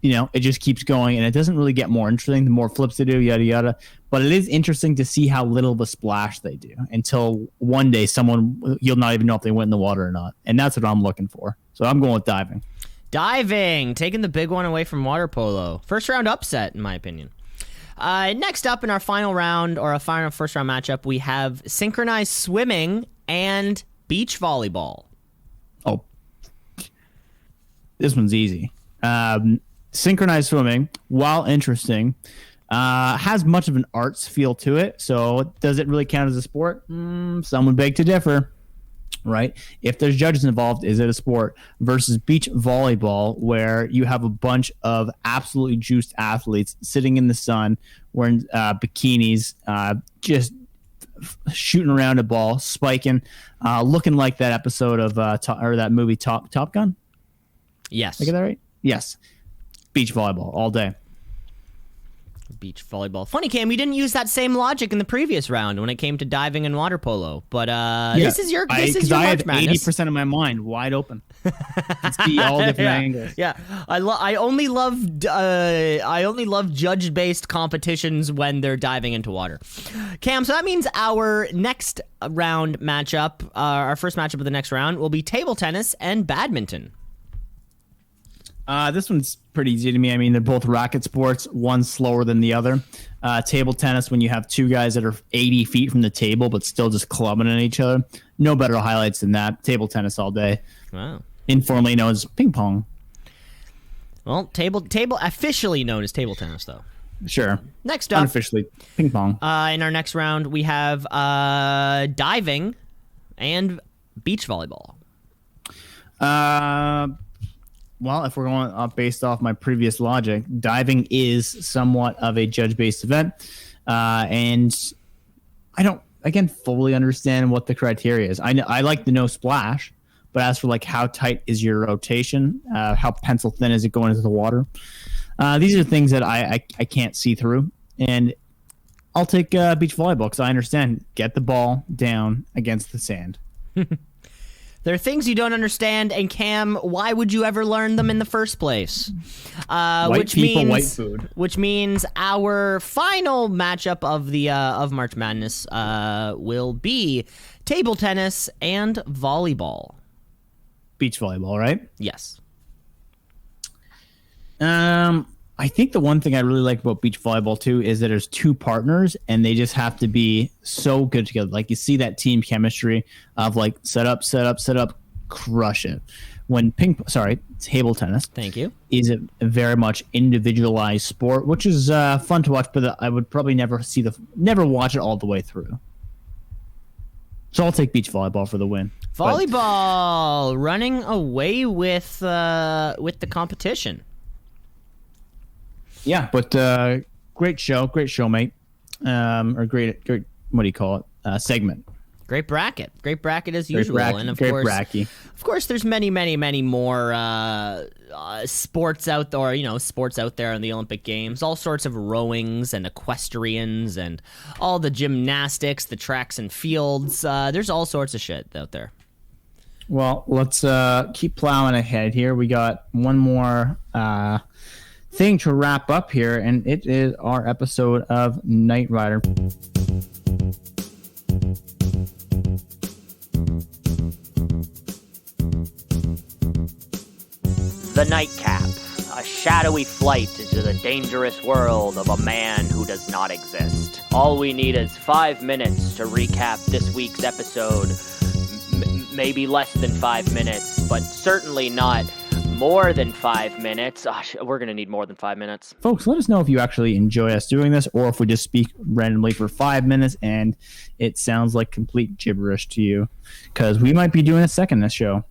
it just keeps going. And it doesn't really get more interesting the more flips they do, yada, yada. But it is interesting to see how little of a splash they do until one day you'll not even know if they went in the water or not. And that's what I'm looking for. So I'm going with diving. Diving, taking the big one away from water polo. First round upset, in my opinion. Next up in our final round, or a final first round matchup, we have synchronized swimming and beach volleyball. Oh, this one's easy. Synchronized swimming, while interesting, has much of an arts feel to it. So does it really count as a sport? Some would beg to differ. right? If there's judges involved, is it a sport? Versus beach volleyball, where you have a bunch of absolutely juiced athletes sitting in the sun wearing bikinis, just shooting around a ball, spiking, looking like that episode of or that movie Top Gun. Yes. Did I get that right? Yes. Beach volleyball all day. Beach volleyball. Funny, Cam, you didn't use that same logic in the previous round when it came to diving and water polo. But this is your I March have Madness. 80% of my mind wide open. Let's see all different angles. Yeah, I only love judge-based competitions when they're diving into water. Cam, so that means our next round matchup, our first matchup of the next round, will be table tennis and badminton. This one's pretty easy to me. I mean, they're both racket sports. One's slower than the other. Table tennis, when you have two guys that are 80 feet from the table but still just clubbing at each other. No better highlights than that. Table tennis all day. Wow. Informally known as ping pong. Well, table officially known as table tennis, though. Sure. Next up, unofficially, ping pong. In our next round, we have diving and beach volleyball. Well, if we're going based off my previous logic, diving is somewhat of a judge-based event, and I don't, again, fully understand what the criteria is. I like the no splash, but as for like how tight is your rotation, how pencil thin is it going into the water, these are things that I can't see through, and I'll take beach volleyball because I understand get the ball down against the sand. There are things you don't understand, and Cam, why would you ever learn them in the first place? White people, white food. Which means our final matchup of the of March Madness will be table tennis and volleyball. Beach volleyball, right? Yes. I think the one thing I really like about beach volleyball too is that there's two partners and they just have to be so good together. Like you see that team chemistry of like set up, crush it. When table tennis. Thank you. Is a very much individualized sport, which is fun to watch, but I would probably never watch it all the way through. So I'll take beach volleyball for the win. Volleyball running away with the competition. Yeah, but great show, mate. Or great. What do you call it? Segment. Great bracket as usual, and of course, there's many more sports out there. Sports out there in the Olympic Games. All sorts of rowings and equestrians and all the gymnastics, the tracks and fields. There's all sorts of shit out there. Well, let's keep plowing ahead here. We got one more thing to wrap up here, and it is our episode of Knight Rider. The Nightcap, a shadowy flight into the dangerous world of a man who does not exist. All we need is 5 minutes to recap this week's episode. Maybe less than 5 minutes, but certainly not more than 5 minutes. We're going to need more than 5 minutes. Folks, let us know if you actually enjoy us doing this or if we just speak randomly for 5 minutes and it sounds like complete gibberish to you, because we might be doing a second show.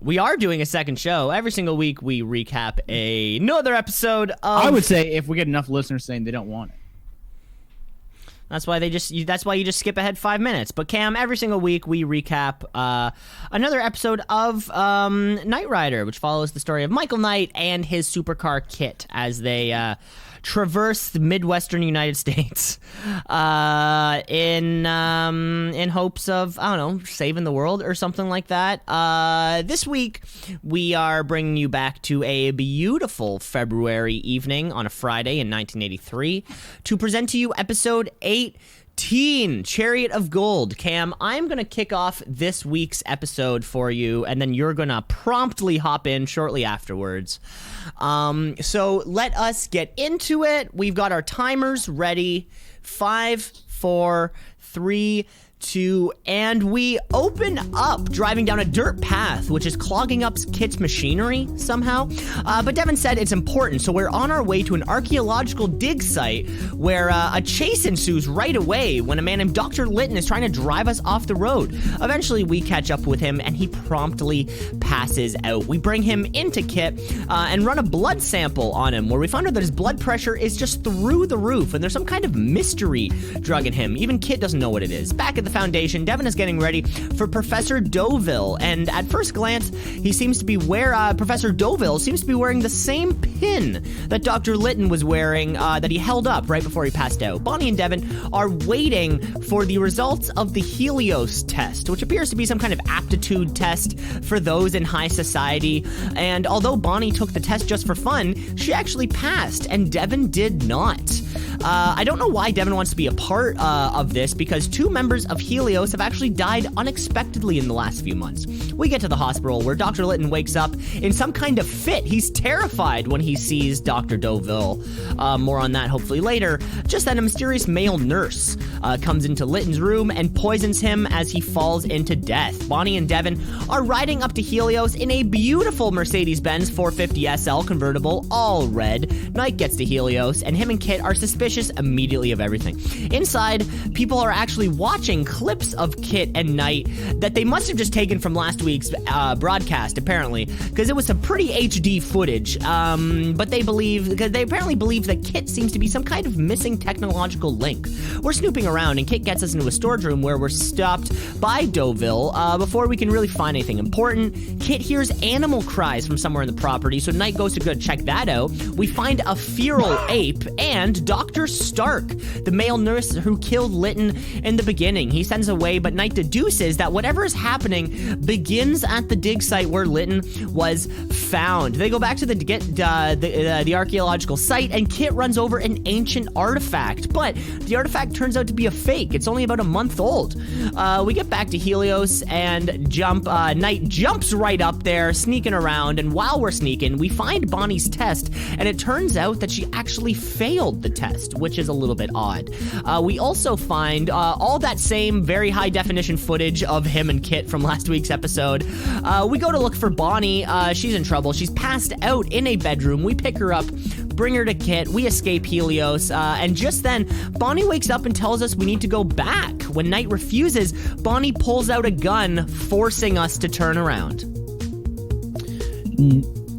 We are doing a second show. Every single week we recap another episode of... I would say if we get enough listeners saying they don't want it. That's why you just skip ahead 5 minutes. But Cam, every single week we recap another episode of Knight Rider, which follows the story of Michael Knight and his supercar Kit as they traverse the Midwestern United States in hopes of, I don't know, saving the world or something like that. This week we are bringing you back to a beautiful February evening on a Friday in 1983 to present to you episode 18, Chariot of Gold. Cam, I'm going to kick off this week's episode for you, and then you're going to promptly hop in shortly afterwards. So let us get into it. We've got our timers ready. 5, 4, 3, and we open up driving down a dirt path, which is clogging up Kit's machinery somehow. But Devin said it's important, so we're on our way to an archaeological dig site where a chase ensues right away when a man named Dr. Litton is trying to drive us off the road. Eventually, we catch up with him, and he promptly passes out. We bring him into Kit and run a blood sample on him, where we find out that his blood pressure is just through the roof, and there's some kind of mystery drug in him. Even Kit doesn't know what it is. Back at the Foundation, Devin is getting ready for Professor Deauville, and at first glance, Professor Deauville seems to be wearing the same pin that Dr. Litton was wearing that he held up right before he passed out. Bonnie and Devin are waiting for the results of the Helios test, which appears to be some kind of aptitude test for those in high society, and although Bonnie took the test just for fun, she actually passed, and Devin did not. I don't know why Devin wants to be a part of this, because 2 members of Helios have actually died unexpectedly in the last few months. We get to the hospital where Dr. Litton wakes up in some kind of fit. He's terrified when he sees Dr. Deauville. More on that hopefully later. Just then, a mysterious male nurse comes into Litton's room and poisons him as he falls into death. Bonnie and Devin are riding up to Helios in a beautiful Mercedes-Benz 450 SL convertible, all red. Knight gets to Helios, and him and Kit are suspicious immediately of everything. Inside, people are actually watching clips of Kit and Knight that they must have just taken from last week's broadcast, apparently, because it was some pretty HD footage. But they apparently believe that Kit seems to be some kind of missing technological link. We're snooping around, and Kit gets us into a storage room where we're stopped by Deauville before we can really find anything important. Kit hears animal cries from somewhere in the property, so Knight goes to go check that out. We find a feral ape and Dr. Stark, the male nurse who killed Litton in the beginning. He sends away, but Knight deduces that whatever is happening begins at the dig site where Litton was found. They go back to the archaeological site, and Kit runs over an ancient artifact, but the artifact turns out to be a fake. It's only about a month old. We get back to Helios, and Knight jumps right up there, sneaking around, and while we're sneaking, we find Bonnie's test, and it turns out that she actually failed the test, which is a little bit odd. We also find all that same very high definition footage of him and Kit from last week's episode. We go to look for Bonnie. She's in trouble. She's passed out in a bedroom. We pick her up, bring her to Kit. We escape Helios, and just then, Bonnie wakes up and tells us we need to go back. When Knight refuses, Bonnie pulls out a gun, forcing us to turn around.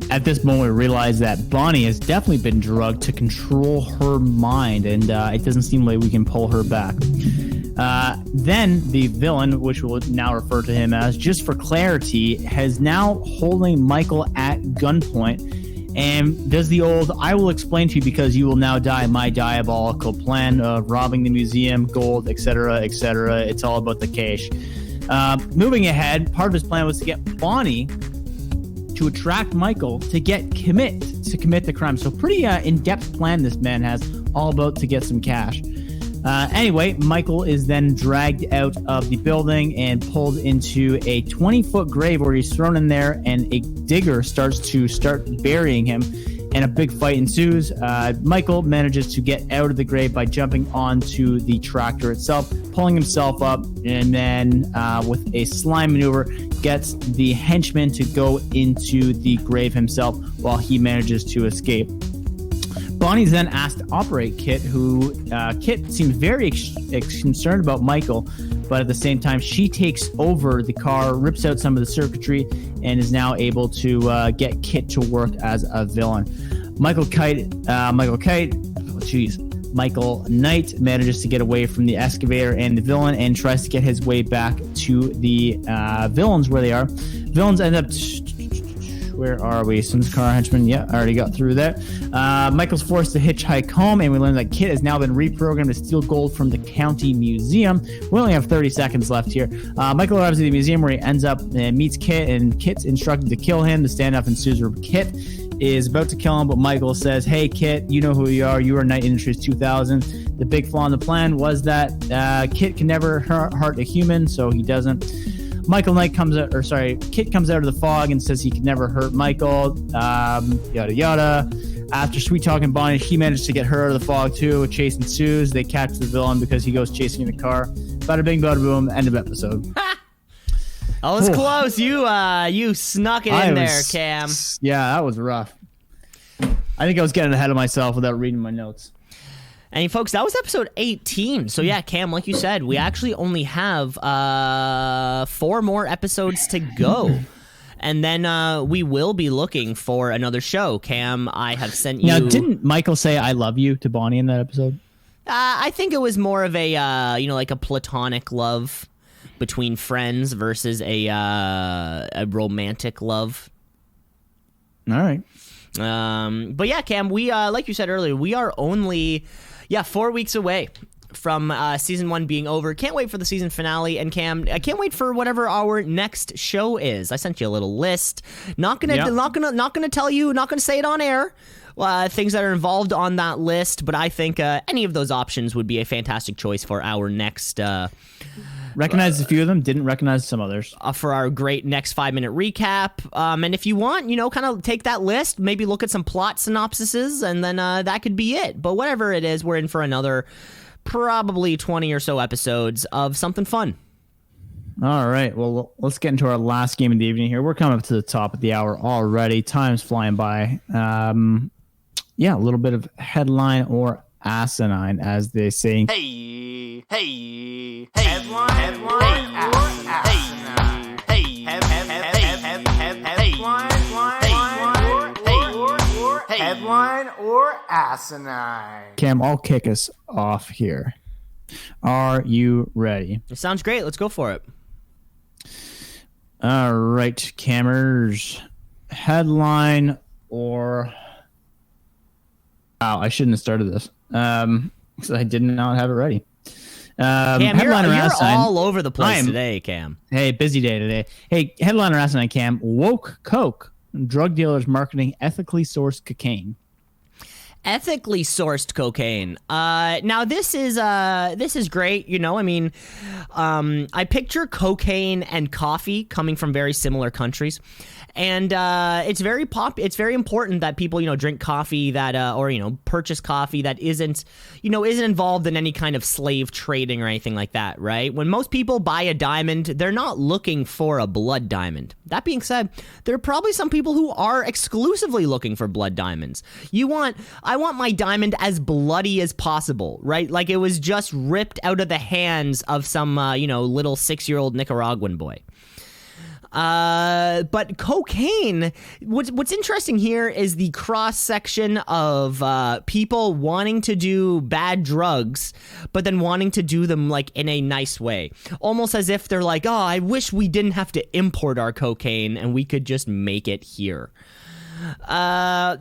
At this moment, we realize that Bonnie has definitely been drugged to control her mind, and it doesn't seem like we can pull her back. Then the villain, which we'll now refer to him as, just for clarity, has now holding Michael at gunpoint and does the old, I will explain to you because you will now die, my diabolical plan of robbing the museum, gold, etc., etc. It's all about the cash. Moving ahead, part of his plan was to get Bonnie to attract Michael to commit the crime. So pretty in-depth plan this man has, all about to get some cash. Anyway, Michael is then dragged out of the building and pulled into a 20-foot grave where he's thrown in there, and a digger starts burying him, and a big fight ensues. Michael manages to get out of the grave by jumping onto the tractor itself, pulling himself up, and then with a slime maneuver, gets the henchman to go into the grave himself while he manages to escape. Bonnie's then asked to operate Kit, who Kit seems very concerned about Michael, but at the same time, she takes over the car, rips out some of the circuitry, and is now able to get Kit to work as a villain. Michael Knight manages to get away from the excavator and the villain and tries to get his way back to the villains where they are. Villains end up... Where are we? Since car henchman. Yeah, I already got through that. Michael's forced to hitchhike home, and we learn that Kit has now been reprogrammed to steal gold from the county museum. We only have 30 seconds left here. Michael arrives at the museum where he ends up and meets Kit, and Kit's instructed to kill him. The standoff ensues where Kit is about to kill him, but Michael says, "Hey, Kit, you know who you are. You are Knight Industries 2000. The big flaw in the plan was that Kit can never hurt a human, so he doesn't." Kit comes out of the fog and says he could never hurt Michael, yada yada. After sweet talking Bonnie, she managed to get her out of the fog too. A chase ensues. They catch the villain because he goes chasing in the car. Bada bing, bada boom. End of episode. Oh, it's close. You snuck it in there, Cam. Yeah, that was rough. I think I was getting ahead of myself without reading my notes. And folks, that was episode 18. So yeah, Cam, like you said, we actually only have 4 more episodes to go. And then we will be looking for another show. Cam, I have sent you... Now, didn't Michael say I love you to Bonnie in that episode? I think it was more of a, like a platonic love between friends versus a romantic love. All right. But yeah, Cam, we like you said earlier, we are only 4 weeks away from season 1 being over. Can't wait for the season finale. And Cam, I can't wait for whatever our next show is. I sent you a little list. Not gonna tell you, not gonna say it on air. Things that are involved on that list, but I think any of those options would be a fantastic choice for our next. Recognized a few of them, didn't recognize some others. For our great next 5-minute recap. And if you want, kind of take that list, maybe look at some plot synopsises, and then that could be it. But whatever it is, we're in for another probably 20 or so episodes of something fun. All right, well, let's get into our last game of the evening here. We're coming up to the top of the hour already. Time's flying by. A little bit of headline or asinine, as they say. Hey, headline or asinine. Headline or asinine. Cam, I'll kick us off here. Are you ready? It sounds great. Let's go for it. All right, Cammers. Headline or... Wow, I shouldn't have started this. Because I did not have it ready. Cam, headline you're or asinine. all over the place today, Cam. Hey, busy day today. Hey, headline or asinine, Cam. Woke Coke. Drug dealers marketing ethically sourced cocaine. Ethically sourced cocaine. Now this is great. I picture cocaine and coffee coming from very similar countries, and it's very important that people drink coffee that or purchase coffee that isn't involved in any kind of slave trading or anything like that, right? When most people buy a diamond, they're not looking for a blood diamond. That being said, there are probably some people who are exclusively looking for blood diamonds. I want my diamond as bloody as possible, right? Like it was just ripped out of the hands of some little 6-year-old Nicaraguan boy. But cocaine, what's interesting here is the cross section of people wanting to do bad drugs, but then wanting to do them like in a nice way. Almost as if they're like, oh, I wish we didn't have to import our cocaine and we could just make it here. But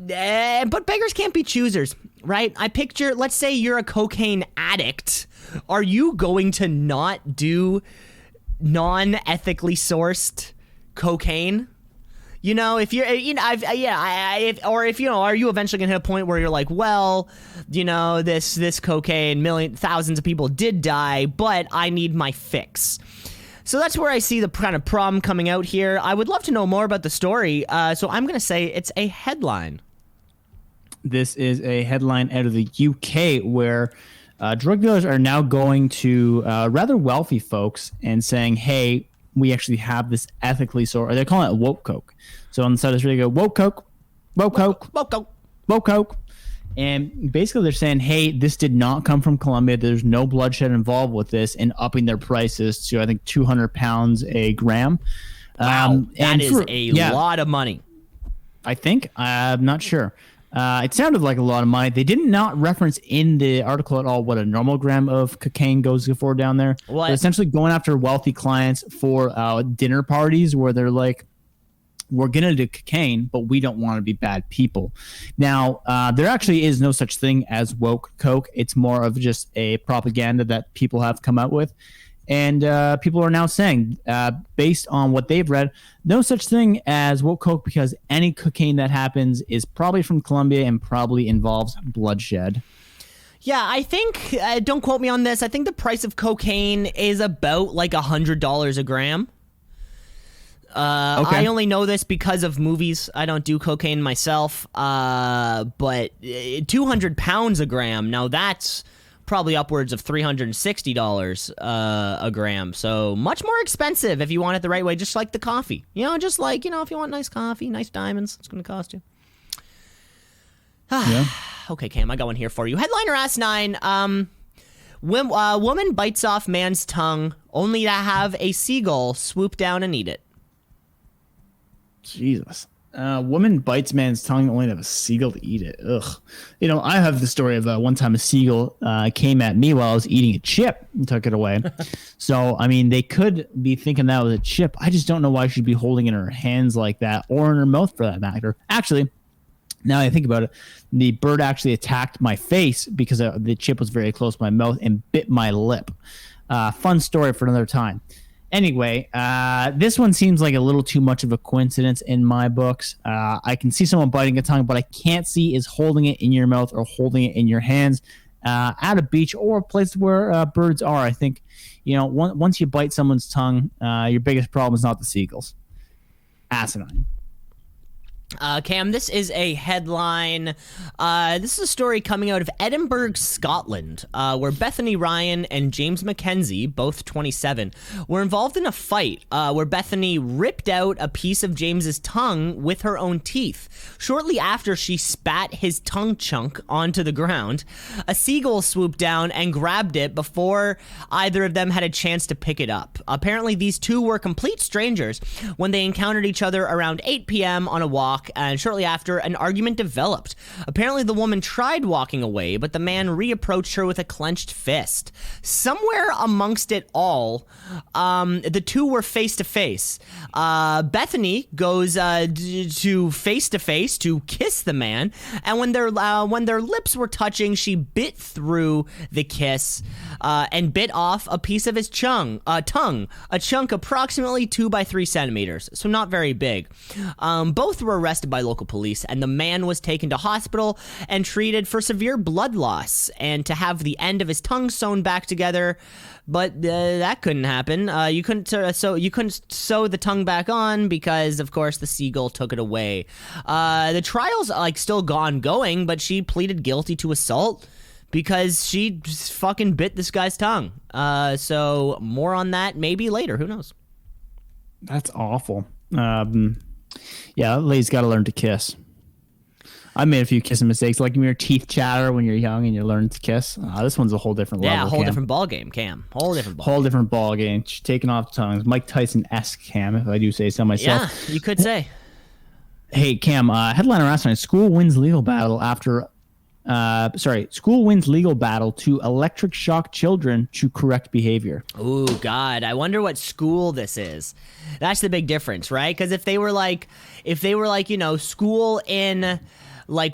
beggars can't be choosers, right? I picture, let's say you're a cocaine addict. Are you going to not do non-ethically sourced cocaine? If you're, are you eventually gonna hit a point where you're like, well, this cocaine, thousands of people did die, but I need my fix. So that's where I see the kind of problem coming out here. I would love to know more about the story, so I'm going to say it's a headline. This is a headline out of the UK where drug dealers are now going to rather wealthy folks and saying, hey, we actually have this ethically sourced, or they're calling it woke coke. So on the side of the street, they go, woke coke, woke coke, woke coke, woke coke. And basically they're saying, hey, this did not come from Colombia. There's no bloodshed involved with this, and upping their prices to, I think, 200 pounds a gram. Wow, that is a lot of money. I think. I'm not sure. It sounded like a lot of money. They did not reference in the article at all what a normal gram of cocaine goes for down there. What? They're essentially going after wealthy clients for dinner parties where they're like, we're going to do cocaine, but we don't want to be bad people. Now, there actually is no such thing as woke coke. It's more of just a propaganda that people have come out with. And people are now saying, based on what they've read, no such thing as woke coke because any cocaine that happens is probably from Colombia and probably involves bloodshed. Yeah, I think, don't quote me on this, I think the price of cocaine is about like $100 a gram. I only know this because of movies. I don't do cocaine myself. But 200 pounds a gram. Now that's probably upwards of $360 a gram. So much more expensive if you want it the right way, just like the coffee. Just like, if you want nice coffee, nice diamonds, it's going to cost you. Yeah. Okay, Cam, I got one here for you. Headliner Asinine. Woman bites off man's tongue only to have a seagull swoop down and eat it. Jesus. Woman bites man's tongue only to have a seagull to eat it. Ugh. I have the story of one time a seagull came at me while I was eating a chip and took it away. So, they could be thinking that was a chip. I just don't know why she'd be holding it in her hands like that, or in her mouth for that matter. Actually, now I think about it, the bird actually attacked my face because the chip was very close to my mouth and bit my lip. Fun story for another time. Anyway, this one seems like a little too much of a coincidence in my books. I can see someone biting a tongue, but I can't see is holding it in your mouth or holding it in your hands at a beach or a place where birds are. I think, once you bite someone's tongue, your biggest problem is not the seagulls. Asinine. Cam, this is a headline. This is a story coming out of Edinburgh, Scotland, where Bethany Ryan and James Mackenzie, both 27, were involved in a fight where Bethany ripped out a piece of James's tongue with her own teeth. Shortly after she spat his tongue chunk onto the ground, a seagull swooped down and grabbed it before either of them had a chance to pick it up. Apparently, these two were complete strangers when they encountered each other around 8 p.m. on a walk, and shortly after, an argument developed. Apparently, the woman tried walking away, but the man reapproached her with a clenched fist. Somewhere amongst it all, the two were face to face. Bethany goes to face to kiss the man, and when their lips were touching, she bit through the kiss and bit off a piece of his tongue, a chunk approximately 2 by 3 centimeters, so not very big. Both were arrested by local police, and the man was taken to hospital and treated for severe blood loss and to have the end of his tongue sewn back together. But that couldn't happen. You couldn't sew the tongue back on because, of course, the seagull took it away. The trial's still ongoing, but she pleaded guilty to assault because she just fucking bit this guy's tongue. So more on that maybe later. Who knows? That's awful. Yeah, that lady's got to learn to kiss. I made a few kissing mistakes, like when your teeth chatter when you're young and you learn to kiss. This one's a whole different level. Yeah, a whole Cam. different ball game, Cam. Whole different ball game. She's taking off tongues. Mike Tyson-esque, Cam, if I do say so myself. Yeah, you could say. Hey, Cam, headliner last night, school wins legal battle to electric shock children to correct behavior. Oh, God. I wonder what school this is. That's the big difference, right? Because if they were like, school in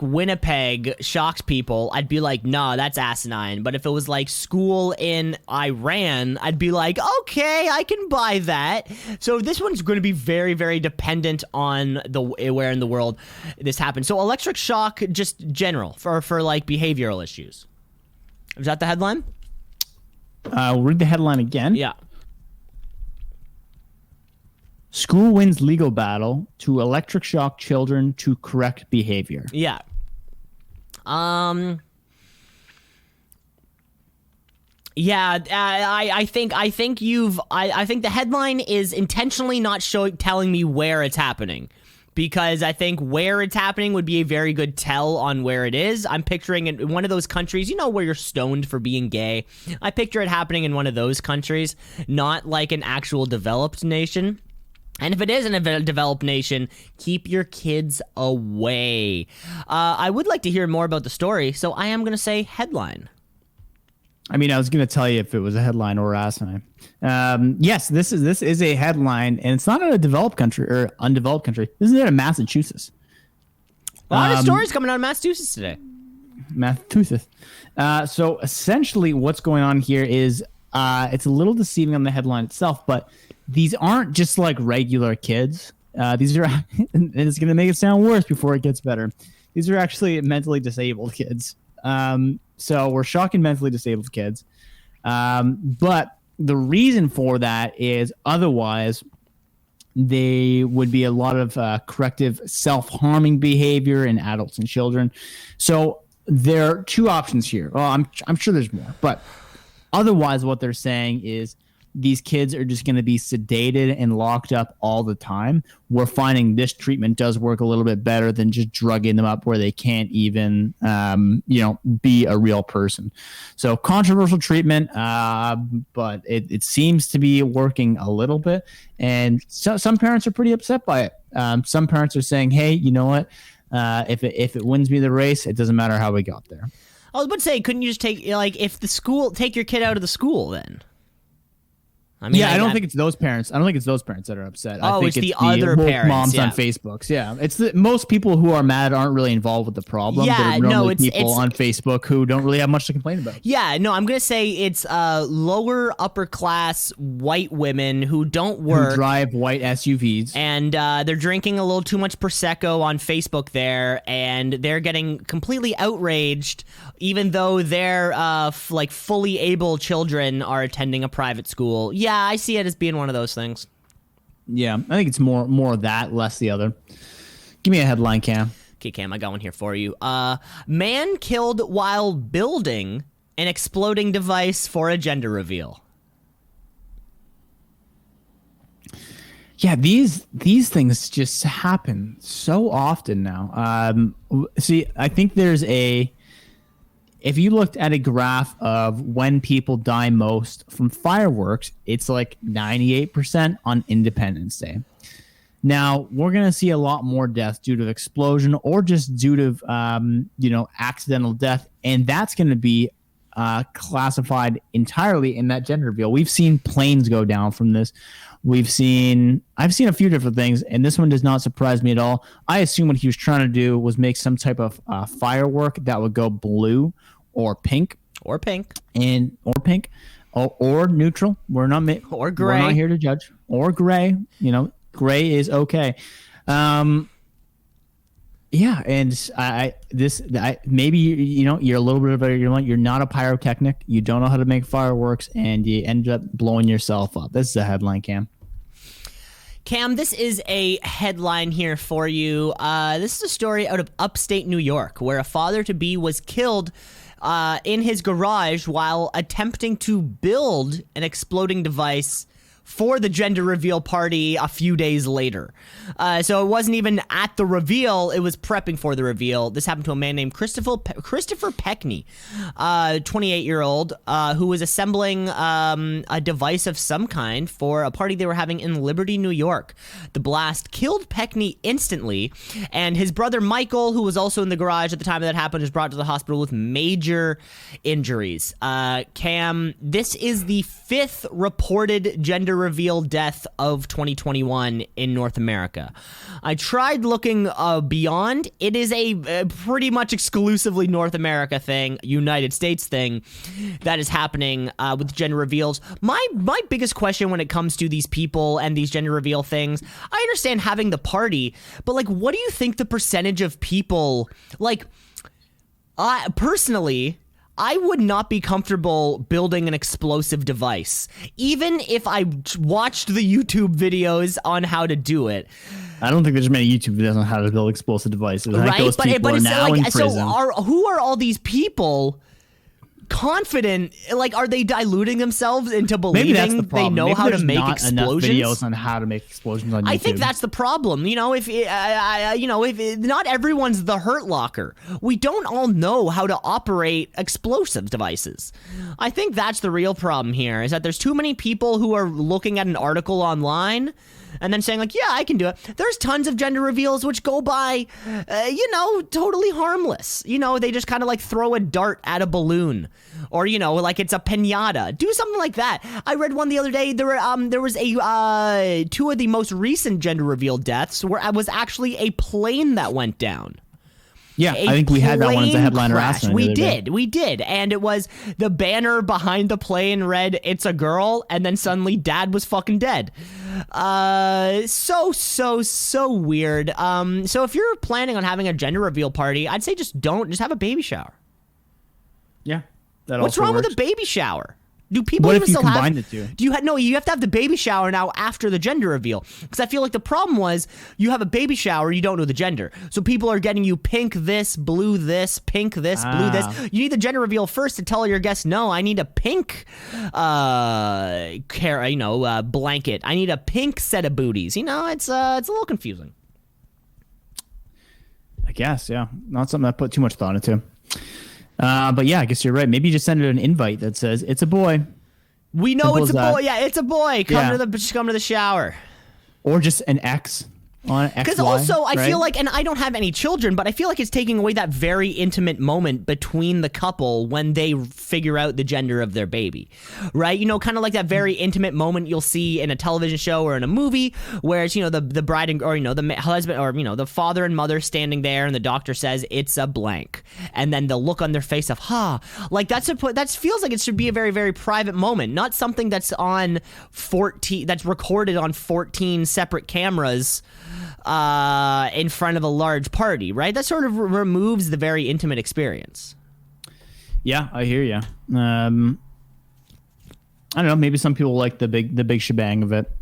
Winnipeg shocks people, I'd be like, nah, that's asinine. But if it was like school in Iran, I'd be like, okay, I can buy that. So this one's going to be very, very dependent on where in the world this happens. So electric shock, just general for behavioral issues. Is that the headline? We'll read the headline again. Yeah. School wins legal battle to electric shock children to correct behavior. Yeah. Yeah, I think the headline is intentionally not telling me where it's happening, because I think where it's happening would be a very good tell on where it is. I'm picturing in one of those countries, where you're stoned for being gay. I picture it happening in one of those countries, not like an actual developed nation. And if it is in a developed nation, keep your kids away. I would like to hear more about the story, so I am going to say headline. I was going to tell you if it was a headline or asinine. Yes, this is a headline, and it's not in a developed country or undeveloped country. This is in Massachusetts. A lot of stories coming out of Massachusetts today. Massachusetts. So essentially what's going on here is it's a little deceiving on the headline itself, but these aren't just like regular kids. These are, and it's going to make it sound worse before it gets better. These are actually mentally disabled kids. So we're shocking mentally disabled kids. But the reason for that is otherwise There would be a lot of corrective self-harming behavior in adults and children. So there are two options here. Well, I'm sure there's more, but otherwise what they're saying is these kids are just going to be sedated and locked up all the time. We're finding this treatment does work a little bit better than just drugging them up where they can't even, be a real person. So controversial treatment, but it seems to be working a little bit. And some parents are pretty upset by it. Some parents are saying, hey, you know what? If it wins me the race, it doesn't matter how we got there. I was about to say, couldn't you just take take your kid out of the school then? I don't think it's those parents. I don't think it's those parents that are upset. I think it's the other parents, moms on Facebook. Yeah, it's most people who are mad aren't really involved with the problem. Yeah, it's people on Facebook who don't really have much to complain about. Yeah, no, I'm gonna say it's lower upper class white women who don't work, who drive white SUVs, and they're drinking a little too much prosecco on Facebook there, and they're getting completely outraged, even though their fully able children are attending a private school. Yeah, I see it as being one of those things. Yeah, I think it's more of that, less the other. Give me a headline, Cam. Okay, Cam, I got one here for you. Man killed while building an exploding device for a gender reveal. Yeah, these things just happen so often now. See, I think there's if you looked at a graph of when people die most from fireworks, it's like 98% on Independence Day. Now, we're going to see a lot more deaths due to explosion or just due to, accidental death. And that's going to be classified entirely in that gender reveal. We've seen planes go down from this. I've seen a few different things, and this one does not surprise me at all. I assume what he was trying to do was make some type of firework that would go blue or pink or neutral. We're not or gray. We're not here to judge. Or gray. Gray is okay. Yeah, and maybe you're a little bit of you're not a pyrotechnic. You don't know how to make fireworks, and you end up blowing yourself up. This is a headline, Cam. Cam, this is a headline here for you. This is a story out of upstate New York where a father-to-be was killed in his garage while attempting to build an exploding device for the gender reveal party a few days later. So it wasn't even at the reveal, it was prepping for the reveal. This happened to a man named Christopher Peckney, 28-year-old, who was assembling a device of some kind for a party they were having in Liberty, New York. The blast killed Peckney instantly, and his brother Michael, who was also in the garage at the time that happened, was brought to the hospital with major injuries. Cam, this is the 5th reported gender reveal death of 2021 in North America. I tried looking beyond. It is a pretty much exclusively North America thing, United States thing that is happening with gender reveals. My biggest question when it comes to these people and these gender reveal things, I understand having the party, but what do you think the percentage of people, personally, I would not be comfortable building an explosive device, even if I watched the YouTube videos on how to do it. I don't think there's many YouTube videos on how to build explosive devices. I think those people are now in prison. So who are all these people confident? Are they diluting themselves into believing they know how to make explosions? Enough videos on how to make explosions on YouTube. I think that's the problem. If not everyone's the Hurt Locker. We don't all know how to operate explosive devices. I think that's the real problem here, is that there's too many people who are looking at an article online and then saying yeah, I can do it. There's tons of gender reveals which go by, totally harmless. They just kind of throw a dart at a balloon, or it's a piñata. Do something like that. I read one the other day. There was two of the most recent gender reveal deaths where it was actually a plane that went down. Yeah, I think we had that one as a headline harassment. We did. And it was the banner behind the plane read, "It's a girl," and then suddenly dad was fucking dead. So weird. So if you're planning on having a gender reveal party, I'd say just have a baby shower. Yeah. What's wrong with a baby shower? Do people What even if you still combine have? the two? Do you have no? You have to have the baby shower now after the gender reveal, because I feel like the problem was you have a baby shower, you don't know the gender, so people are getting you pink this, blue this, pink this, blue this. You need the gender reveal first to tell your guests, no, I need a pink, blanket. I need a pink set of booties. It's a little confusing. I guess, yeah. Not something I put too much thought into. But yeah, I guess you're right. Maybe you just send it an invite that says it's a boy. We know Simple it's a as that. boy. Yeah, it's a boy. Come to the shower. Or just an X on XY. Because also, I right? feel like, and I don't have any children, but I feel like it's taking away that very intimate moment between the couple when they figure out the gender of their baby, right? Kind of like that very intimate moment you'll see in a television show or in a movie, where it's, the bride or the husband or the father and mother standing there, and the doctor says it's a blank, and then the look on their face of like that feels like it should be a very, very private moment, not something that's that's recorded on 14 separate cameras in front of a large party, right? That sort of removes the very intimate experience. Yeah, I hear you. I don't know. Maybe some people like the big shebang of it.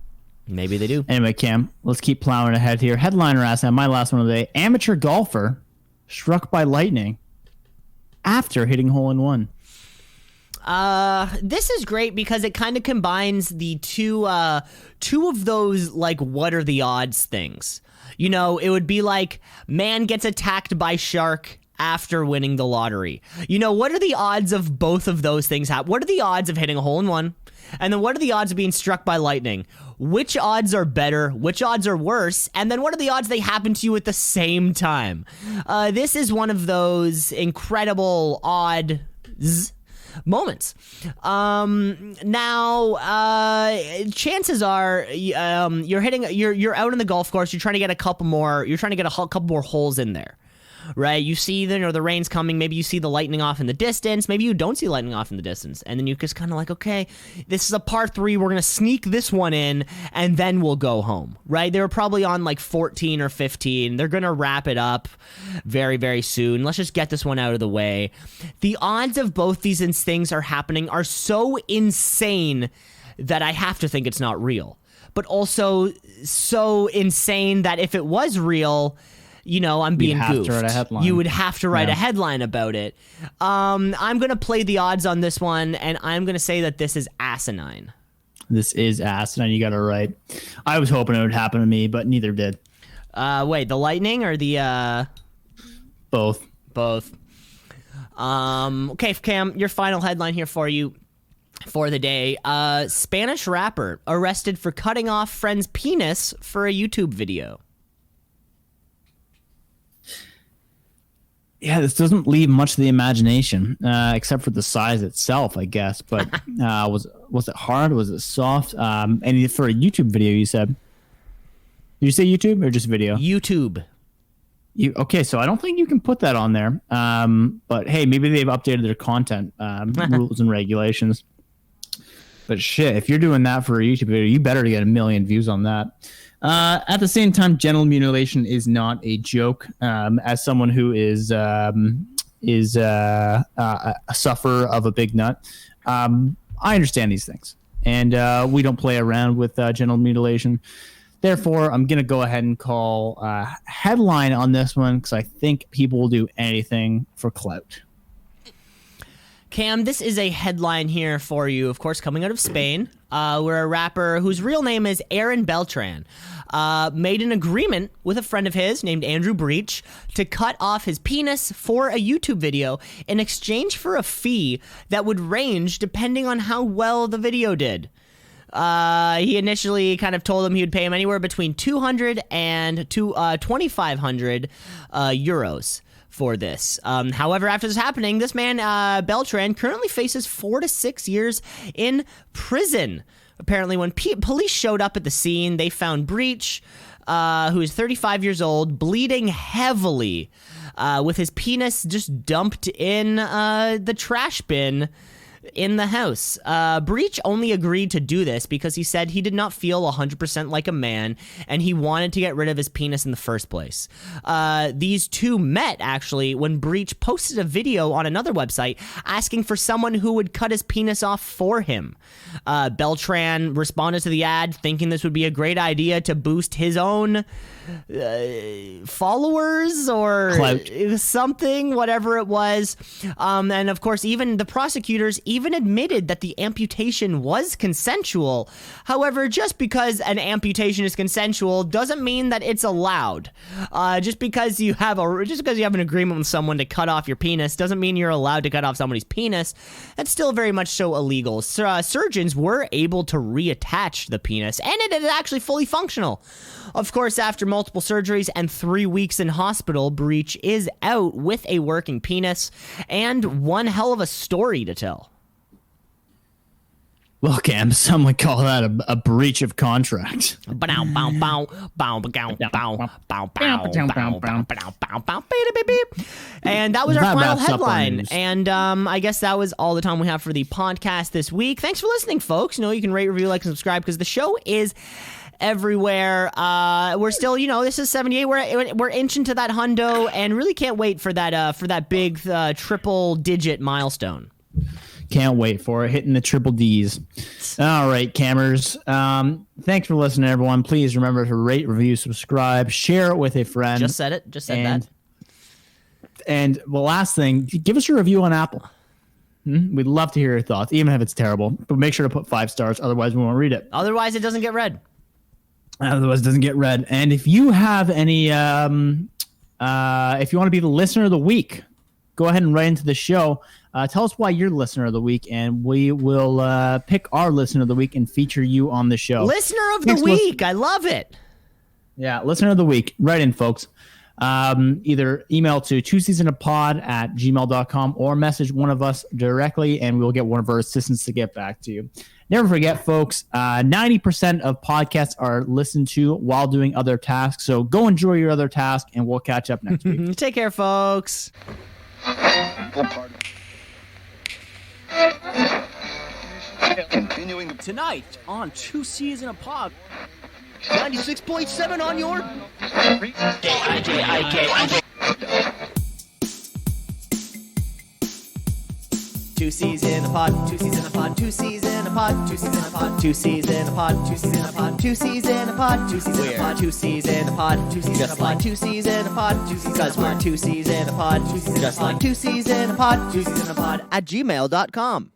Maybe they do. Anyway, Cam, let's keep plowing ahead here. Headliner asks, my last one of the day: amateur golfer struck by lightning after hitting hole-in-one. This is great because it kind of combines the two of those, like, what are the odds things. It would be like, man gets attacked by shark after winning the lottery. What are the odds of both of those things happen? What are the odds of hitting a hole in one? And then what are the odds of being struck by lightning? Which odds are better? Which odds are worse? And then what are the odds they happen to you at the same time? This is one of those incredible odds moments. Chances are, you're out on the golf course. You're trying to get a couple more holes in there, right? You see the rain's coming. Maybe you see the lightning off in the distance. Maybe you don't see lightning off in the distance, and then you just kind of like, okay, this is a par 3. We're gonna sneak this one in, and then we'll go home, right? They were probably on like 14 or 15. They're gonna wrap it up very, very soon. Let's just get this one out of the way. The odds of both these things are happening are so insane that I have to think it's not real, but also so insane that if it was real, I'm being goofed. You would have to write a headline about it. I'm going to play the odds on this one, and I'm going to say that this is asinine. This is asinine. You got it right. I was hoping it would happen to me, but neither did. Wait, the lightning or the... Both. Okay, Cam, your final headline here for you for the day. Spanish rapper arrested for cutting off friend's penis for a YouTube video. Yeah, this doesn't leave much to the imagination, except for the size itself, I guess. But was it hard? Was it soft? And for a YouTube video, you said. Did you say YouTube or just video? YouTube. Okay, so I don't think you can put that on there. But hey, maybe they've updated their content rules and regulations. But shit, if you're doing that for a YouTube video, you better get 1 million views on that. At the same time, genital mutilation is not a joke. As someone who is a sufferer of a big nut, I understand these things, and we don't play around with genital mutilation. Therefore, I'm going to go ahead and call headline on this one because I think people will do anything for clout. Cam, this is a headline here for you, of course, coming out of Spain, where a rapper whose real name is Aaron Beltran made an agreement with a friend of his named Andrew Breach to cut off his penis for a YouTube video in exchange for a fee that would range depending on how well the video did. He initially kind of told him he would pay him anywhere between 200 and 2,500 euros for this. However, after this happening, this man, Beltran, currently faces 4 to 6 years in prison. Apparently, when police showed up at the scene, they found Breach, who is 35 years old, bleeding heavily, with his penis just dumped in the trash bin in the house. Breach only agreed to do this because he said he did not feel 100% like a man and he wanted to get rid of his penis in the first place. These two met, actually, when Breach posted a video on another website asking for someone who would cut his penis off for him. Beltran responded to the ad thinking this would be a great idea to boost his own followers or Clout. something, whatever it was. And of course, even the prosecutors even admitted that the amputation was consensual. However, just because an amputation is consensual doesn't mean that it's allowed. Just because you have an agreement with someone to cut off your penis doesn't mean you're allowed to cut off somebody's penis. That's still very much so illegal. Surgeons were able to reattach the penis, and it is actually fully functional. Of course, after multiple surgeries and 3 weeks in hospital, Breach is out with a working penis and one hell of a story to tell. Well, Cam, some would call that a breach of contract. And that was our That final wraps up our headline. news. And I guess that was all the time we have for the podcast this week. Thanks for listening, folks. You can rate, review, like, and subscribe because the show is everywhere. We're still, this is 78. We're inching to that hundo, and really can't wait for that big triple digit milestone. Can't wait for it. Hitting the triple Ds. All right, cammers. Thanks for listening, everyone. Please remember to rate, review, subscribe, share it with a friend. Just said it. Just said that. And the last thing, give us a review on Apple. We'd love to hear your thoughts, even if it's terrible. But make sure to put 5 stars. Otherwise, we won't read it. Otherwise, it doesn't get read. Otherwise, it doesn't get read. And if you have any, if you want to be the listener of the week, go ahead and write into the show. Tell us why you're the listener of the week, and we will pick our listener of the week and feature you on the show. Listener of the week. I love it. Yeah, listener of the week. Write in, folks. Either email to twoceesinapod@gmail.com or message one of us directly, and we'll get one of our assistants to get back to you. Never forget, folks, 90% of podcasts are listened to while doing other tasks, so go enjoy your other task, and we'll catch up next week. Take care, folks. Continuing tonight on Two C's in a Pod. 96.7 on your Two C's in a pod, 2 C's in a pod, 2 C's in a pod, 2 C's in a pod, 2 C's in a pod, 2 C's in a pod, 2 C's in a pod, 2 C's in a pod, 2 C's in a pod, 2 C's in a pod, 2 C's in a pod, 2 C's in a pod, 2 C's in a pod, just like 2 C's in a pod, 2 C's in a pod at gmail.com.